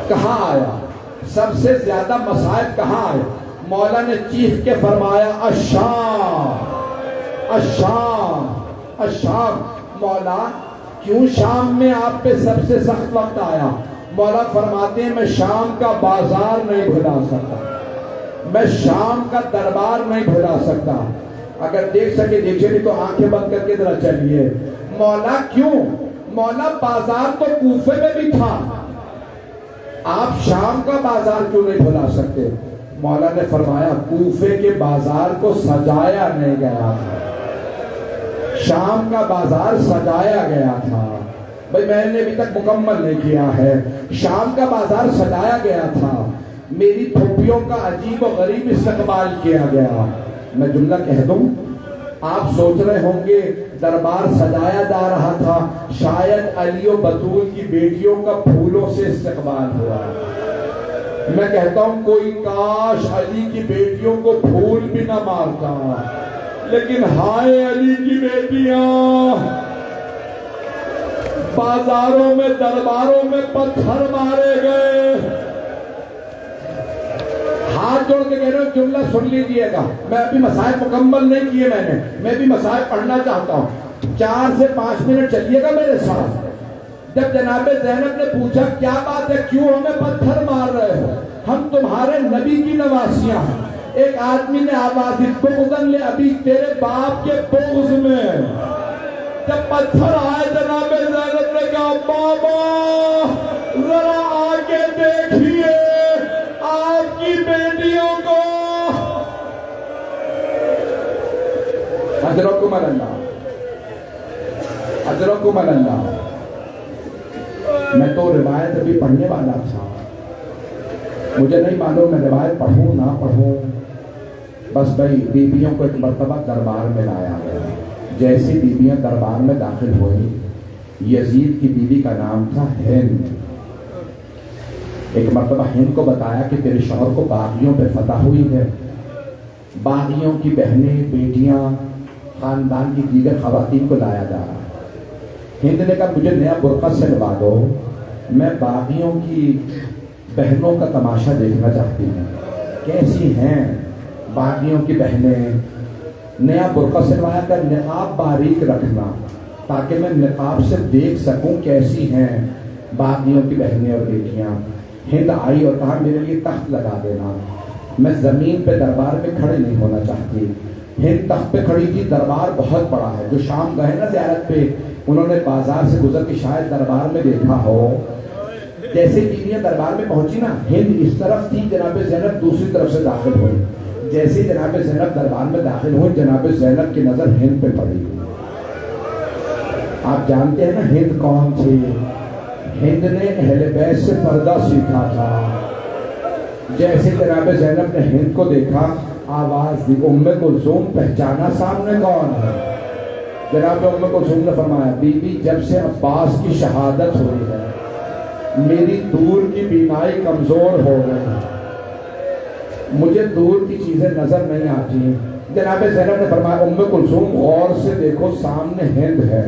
کہاں آیا, سب سے زیادہ مصائب کہاں آئے؟ مولا نے چیخ کے فرمایا الشام, الشام, الشام. مولا کیوں شام میں آپ پہ سب سے سخت وقت آیا؟ مولا فرماتے ہیں میں شام کا بازار نہیں بھلا سکتا, میں شام کا دربار نہیں بھلا سکتا. اگر دیکھ سکے دیکھیے, نہیں تو آنکھیں بند کر کے ذرا چلیے. مولا کیوں؟ مولا بازار تو کوفے میں بھی تھا, آپ شام کا بازار کیوں نہیں بھلا سکتے؟ مولا نے فرمایا کوفے کے بازار کو سجایا نہیں گیا تھا, شام کا بازار سجایا گیا تھا. بھئی میں نے ابھی تک مکمل نہیں کیا ہے. شام کا بازار سجایا گیا تھا, میری پھوپھیوں کا عجیب و غریب استقبال کیا گیا. میں جملہ کہہ دوں, آپ سوچ رہے ہوں گے دربار سجایا جا رہا تھا, شاید علی و بطول کی بیٹیوں کا پھولوں سے استقبال ہوا. میں کہتا ہوں کوئی کاش علی کی بیٹیوں کو پھول بھی نہ مارتا, لیکن ہائے علی کی بیٹیاں بازاروں میں درباروں میں پتھر مارے گئے. ہاتھ جوڑ کے کہہ رہے ہوں, جملہ سن لیجئے گا. میں ابھی مسائل مکمل نہیں کیے, میں بھی مسائل پڑھنا چاہتا ہوں. 4 سے 5 منٹ چلیے گا میرے ساتھ. جب جناب زینب نے پوچھا کیا بات ہے, کیوں ہمیں پتھر مار رہے ہو, ہم تمہارے نبی کی نواسیاں ہیں. ایک آدمی نے آواز دی بغضن لے ابھی, تیرے باپ کے بغض میں. جب پتھر آئے جناب زینب نے کہا بابا ذرا آگے دیکھیے آپ کی بیٹیوں کو. اجرکم اللہ, اجرکم اللہ. میں تو روایت ابھی پڑھنے والا تھا, مجھے نہیں معلوم میں روایت پڑھوں نہ پڑھوں. بس بھائی بیویوں کو ایک مرتبہ دربار میں لایا گیا. جیسی بیویاں دربار میں داخل ہوئی, یزید کی بیوی کا نام تھا ہند. ایک مرتبہ ہند کو بتایا کہ تیرے شوہر کو باغیوں پہ فتح ہوئی ہے. باغیوں کی بہنیں, بیٹیاں, خاندان کی دیگر خواتین کو لایا جا رہا. ہند نے کہا مجھے نیا برقع سلوا دو, میں باغیوں کی بہنوں کا تماشا دیکھنا چاہتی ہوں. کیسی ہیں باغیوں کی بہنیں؟ نیا برقع سلوایا کر, نقاب باریک رکھنا تاکہ میں نقاب سے دیکھ سکوں کیسی ہیں باغیوں کی بہنیں اور بیٹیاں. ہند آئی اور کہا میرے لیے تخت لگا دینا, میں زمین پہ دربار میں کھڑے نہیں ہونا چاہتی. ہند تخت پہ کھڑی تھی. دربار بہت بڑا ہے. جو شام گئے نا زیارت پہ, انہوں نے بازار سے گزر کے شاید دربار میں دیکھا ہو. جیسے بیویاں دربار میں پہنچی نا, ہند اس طرف تھی, جناب زینب دوسری طرف سے داخل ہوئی. جیسے جناب زینب دربار میں داخل ہوئی, جناب زینب کی نظر ہند پہ پڑی. آپ جانتے ہیں نا ہند کون تھی؟ ہند نے اہل بیت سے پردہ سیکھا تھا. جیسے جناب زینب نے ہند کو دیکھا, آواز دی ام کلثوم, پہچانا سامنے کون ہے؟ جناب ام کلثوم نے فرمایا بی بی جب سے عباس کی شہادت ہوئی ہے میری دور کی بینائی کمزور ہو گئی, مجھے دور کی چیزیں نظر نہیں آتی ہیں. جناب زینب نے فرمایا ام کلثوم غور سے دیکھو سامنے ہند ہے.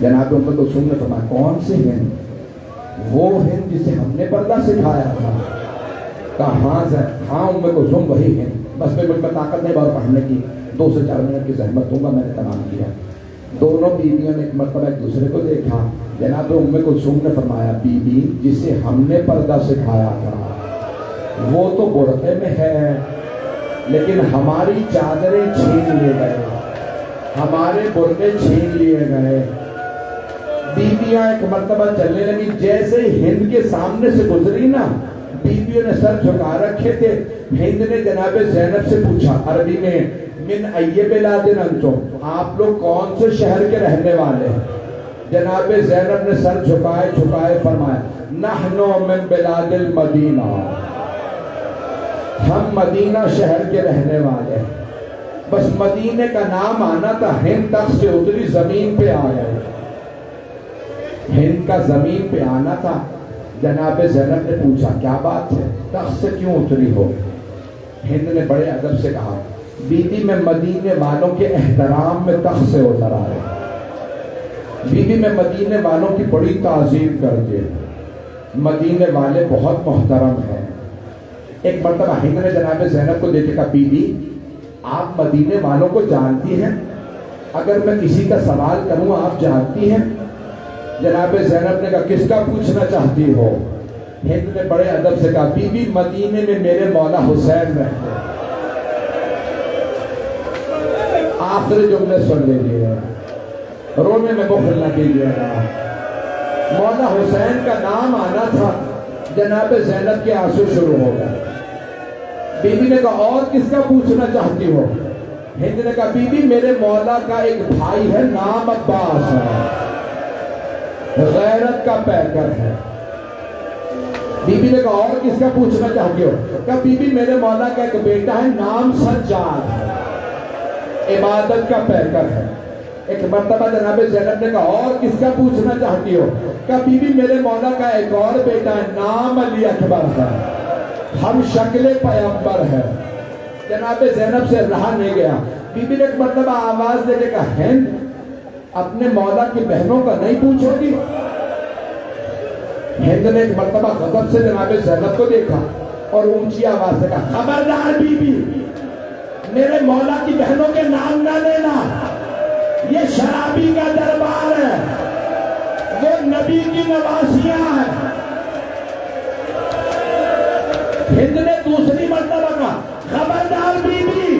جناب ام کلثوم نے فرمایا کون سی ہند؟ وہ ہند جسے ہم نے پردہ سکھایا تھا. کہا ہاں ام کلثوم وہی ہند. بس میں مجھ میں طاقت نہیں بہت پڑھنے کی, 2 سے 4 منٹ کی زحمت دوں گا. میں نے تمام کیا. دونوں بیویوں نے ایک مرتبہ ایک دوسرے کو دیکھا. جناب ام کلثوم نے فرمایا بی بی جسے ہم نے پردہ سکھایا تھا وہ تو برقعے میں ہے, لیکن ہماری چادریں چھین لیے گئے, ہمارے برقعے چھین لیے گئے. بیویاں ایک مرتبہ چلنے لگی، جیسے ہی ہند کے سامنے سے گزری نا، بیویوں نے سر جھکا رکھے تھے. ہند نے جناب زینب سے پوچھا عربی میں، من ای بلاد انتم، آپ لوگ کون سے شہر کے رہنے والے ہیں؟ جناب زینب نے سر جھکائے فرمایا، نحن من بلاد المدینہ، ہم مدینہ شہر کے رہنے والے ہیں. بس مدینے کا نام آنا تھا، ہند تخت سے اتری زمین پہ آ گئے. ہند کا زمین پہ آنا تھا. جناب زینب نے پوچھا کیا بات ہے، تخت سے کیوں اتری ہو؟ ہند نے بڑے ادب سے کہا، بی بی میں مدینے والوں کے احترام میں تخت سے اتر آئے. بی بی میں مدینے والوں کی بڑی تعظیم کرتے ہیں، مدینے والے بہت محترم ہیں. ایک مرتبہ ہند نے جناب زینب کو دیکھے کہا، بی بی آپ مدینے والوں کو جانتی ہیں؟ اگر میں کسی کا سوال کروں آپ جانتی ہیں؟ جناب زینب نے کہا کس کا پوچھنا چاہتی ہو؟ ہند نے بڑے ادب سے کہا، بی بی مدینے میں میرے مولا حسین رہتے ہیں. آخری جملے سن لیجیے، رونے میں بخل نہ کیجیے گا. مولا حسین کا نام آنا تھا، جناب زینب کے آنسو شروع ہو گئے. بی بی نے کہا اور کس کا پوچھنا چاہتی ہو؟ ہند نے کہا بی بی میرے مولا کا ایک بھائی ہے، نام عباس ہے، غیرت کا پیکر ہے. بی بی نے کہا اور کس کا پوچھنا چاہتی ہو؟ کہا بی بی میرے مولا کا ایک بیٹا ہے، نام سجاد ہے، عبادت کا پیکر ہے. ایک مرتبہ جناب زینب نے کہا اور کس کا پوچھنا چاہتی ہو؟ کہا بی بی میرے مولا کا ایک اور بیٹا ہے، نام علی اکبر ہے، ہم شکل پیغمبر ہے. جناب زینب سے رہا نہیں گیا. بی بی نے ایک مرتبہ آواز دے کے کہا، ہند اپنے مولا کی بہنوں کا نہیں پوچھو گی؟ ہند نے ایک مرتبہ غضب سے جناب زینب کو دیکھا اور اونچی آواز سے کہا، خبردار بی بی میرے مولا کی بہنوں کے نام نہ لینا، یہ شرابی کا دربار ہے، وہ نبی کی نواسیاں ہیں. ہند نے دوسری مرتبہ کہا، خبردار بی بی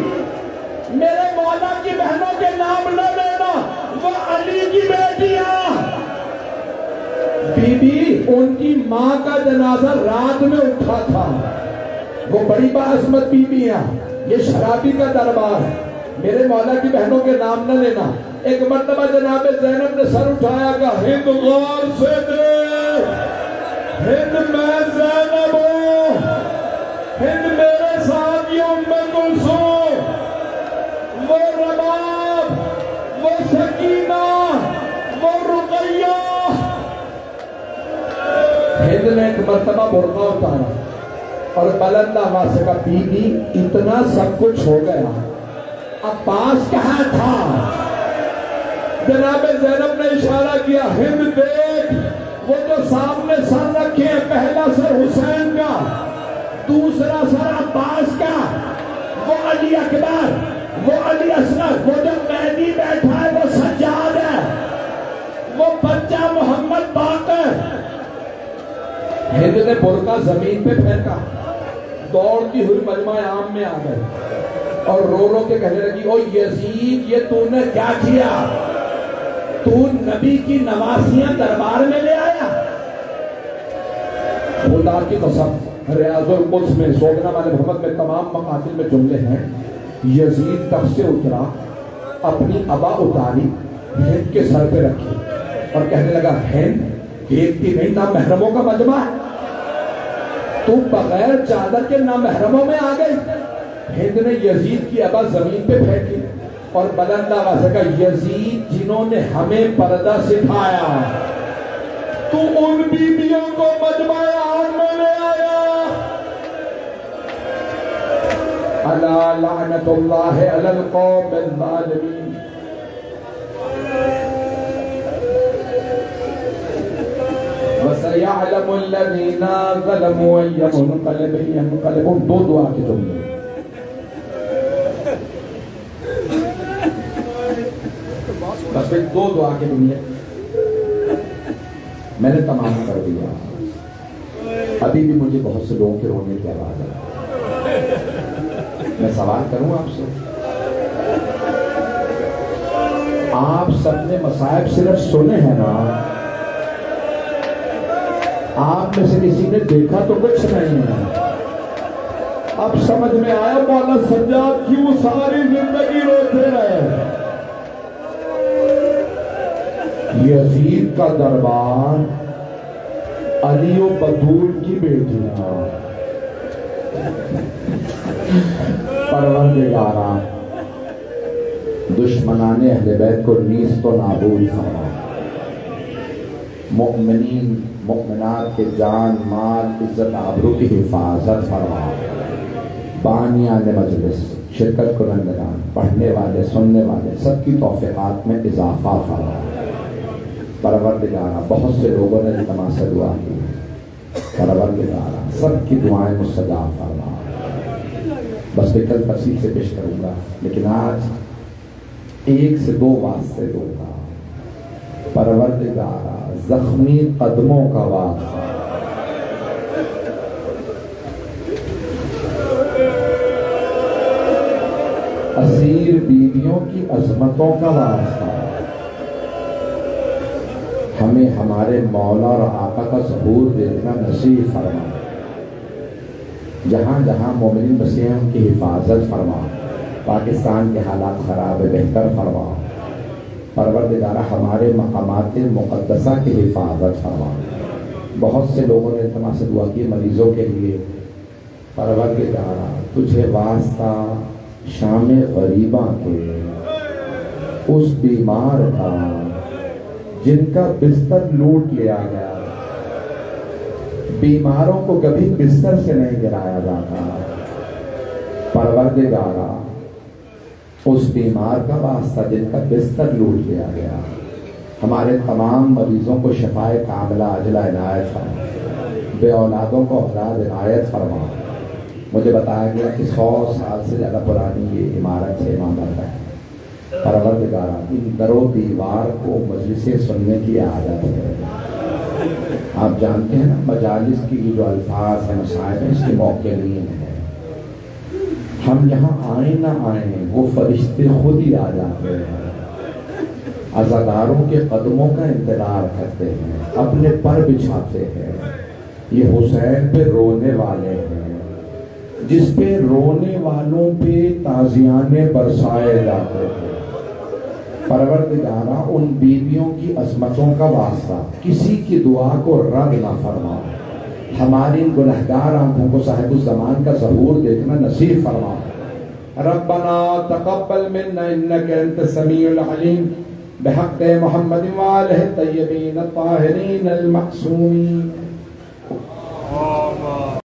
میرے مولا کی بہنوں کے نام نہ لینا، وہ علی کی بیٹیاں. بی بی ان کی ماں کا جنازہ رات میں اٹھا تھا، وہ بڑی باعظمت بی بی ہیں، یہ شرابی کا دربار ہے، میرے مولا کی بہنوں کے نام نہ لینا. ایک مرتبہ جناب زینب نے سر اٹھایا، کہا ہند غور سے دے، ہند میں زینب ہوں، ہند میرے ساتھ یہ ام کلثوم، وہ رباب، وہ سکینہ، وہ رقیہ. ہند نے ایک مرتبہ برقع اتارا اور بلند آواز سے کہا، بی بی اتنا سب کچھ ہو گیا، عباس کہاں تھا؟ جناب زینب نے اشارہ کیا، ہند دیکھ وہ جو سامنے سر رکھے ہیں، پہلا سر حسین کا، دوسرا سر عباس کا، وہ علی اکبر، وہ علی اصغر، وہ جو مہدی بیٹھا ہے وہ سجاد ہے، وہ بچہ محمد باقر. ہند نے برقع زمین پہ پھینکا، دوڑتی ہوئی مجمع عام میں آ گئی اور رو رو کے کہنے لگی، او یزید یہ تو نے کیا کیا؟ تو نبی کی نواسیاں دربار میں لے آیا؟ خدا کی قسم ریاض القدس میں سوگنا والے محمد میں تمام مقاتل میں جملے ہیں. یزید تخت سے اترا، اپنی ابا اتاری، ہند کے سر پہ رکھی اور کہنے لگا، ہند دیکھتی نہیں نامحرموں کا مجمع ہے، تو بغیر چادر کے نامحرموں میں آ گئی. ہند نے یزید کی ابا زمین پہ پھینکی اور بلند آواز سے کہا، یزید جنہوں نے ہمیں پردہ سکھایا، تو ان بیویوں کو مجمع عام میں لے آیا. الا لعنت اللہ علی القوم الظالمین. وَسَيَعْلَمُ الَّذِينَ ظَلَمُوا أَيَّ مُنْقَلِبٍ يَنْقَلِبُونَ. دو دعا کے جملے، بس پھر دو دعا کے جملے میں نے تمام کر دیا. ابھی بھی مجھے بہت سے لوگوں کے رونے کی آواز ہے. میں سوال کروں آپ سے، آپ سب نے مصائب صرف سنے ہیں نا؟ آپ میں سے کسی نے دیکھا تو کچھ نہیں ہے. اب سمجھ میں آیا مولانا سجاد کیوں ساری زندگی روتے رہے. یزید کا دربار علی و بطول کی بیٹیاں پروردگارا دشمنان اہل بیت کو نیست و نابود فرما. مؤمنین مؤمنات کے جان مال عزت آبرو کی حفاظت فرما. بانیان مجلس شرکت کنندگان پڑھنے والے سننے والے سب کی توفیقات میں اضافہ فرما. پروردگارا بہت سے لوگوں نے التماس سے دعا کی. پروردگارا سب کی دعائیں مستجاب فرما. بس میں کل تفصیل سے پیش کروں گا لیکن آج 1 سے 2 واسطے دوں گا. پروردگارا زخمی قدموں کا واسطہ اسیر بیویوں کی عظمتوں کا واسطہ ہمیں ہمارے مولا اور آقا کا ظہور دیکھنا نصیب فرما. جہاں جہاں مومنین بسے ہیں ان کی حفاظت فرما. پاکستان کے حالات خراب ہے بہتر فرما. پروردگارہ ہمارے مقامات مقدسہ کی حفاظت فرما. بہت سے لوگوں نے التماس سے دعا کی مریضوں کے لیے. پروردگارہ تجھے واسطہ شام غریبہ کے اس بیمار کا جن کا بستر لوٹ لیا گیا. بیماروں کو کبھی بستر سے نہیں گرایا جاتا. پروردگارہ اس بیمار کا واسطہ جن کا بستر لوٹ لیا گیا ہمارے تمام مریضوں کو شفائے کاملہ عاجلہ عنایت فرما. بے اولادوں کو اولاد عنایت فرما. مجھے بتایا گیا کہ 100 سال سے زیادہ پرانی یہ عمارت ہے امام بنتا ہے. پروردگارہ ان در و دیوار کو مجلسیں سننے کی عادت ہے. آپ جانتے ہیں نا مجالس کی جو الفاظ ہیں مصائب ہیں اس کے موقعین ہیں. ہم یہاں آئیں نہ آئیں وہ فرشتے خود ہی آ جاتے ہیں. عزاداروں کے قدموں کا انتظار کرتے ہیں اپنے پر بچھاتے ہیں. یہ حسین پہ رونے والے ہیں جس پہ رونے والوں پہ تازیانے برسائے جاتے ہیں. پروردگارہ ان بیویوں کی عظمتوں کا واسطہ کسی کی دعا کو رد نہ فرما. ہماری گنہگار آنکھوں کو صاحب الزمان کا ظہور دیکھنا نصیب فرما. ربنا تقبل منا انك انت السميع العليم بحق محمد وآلہ الطیبین الطاہرین المعصومین.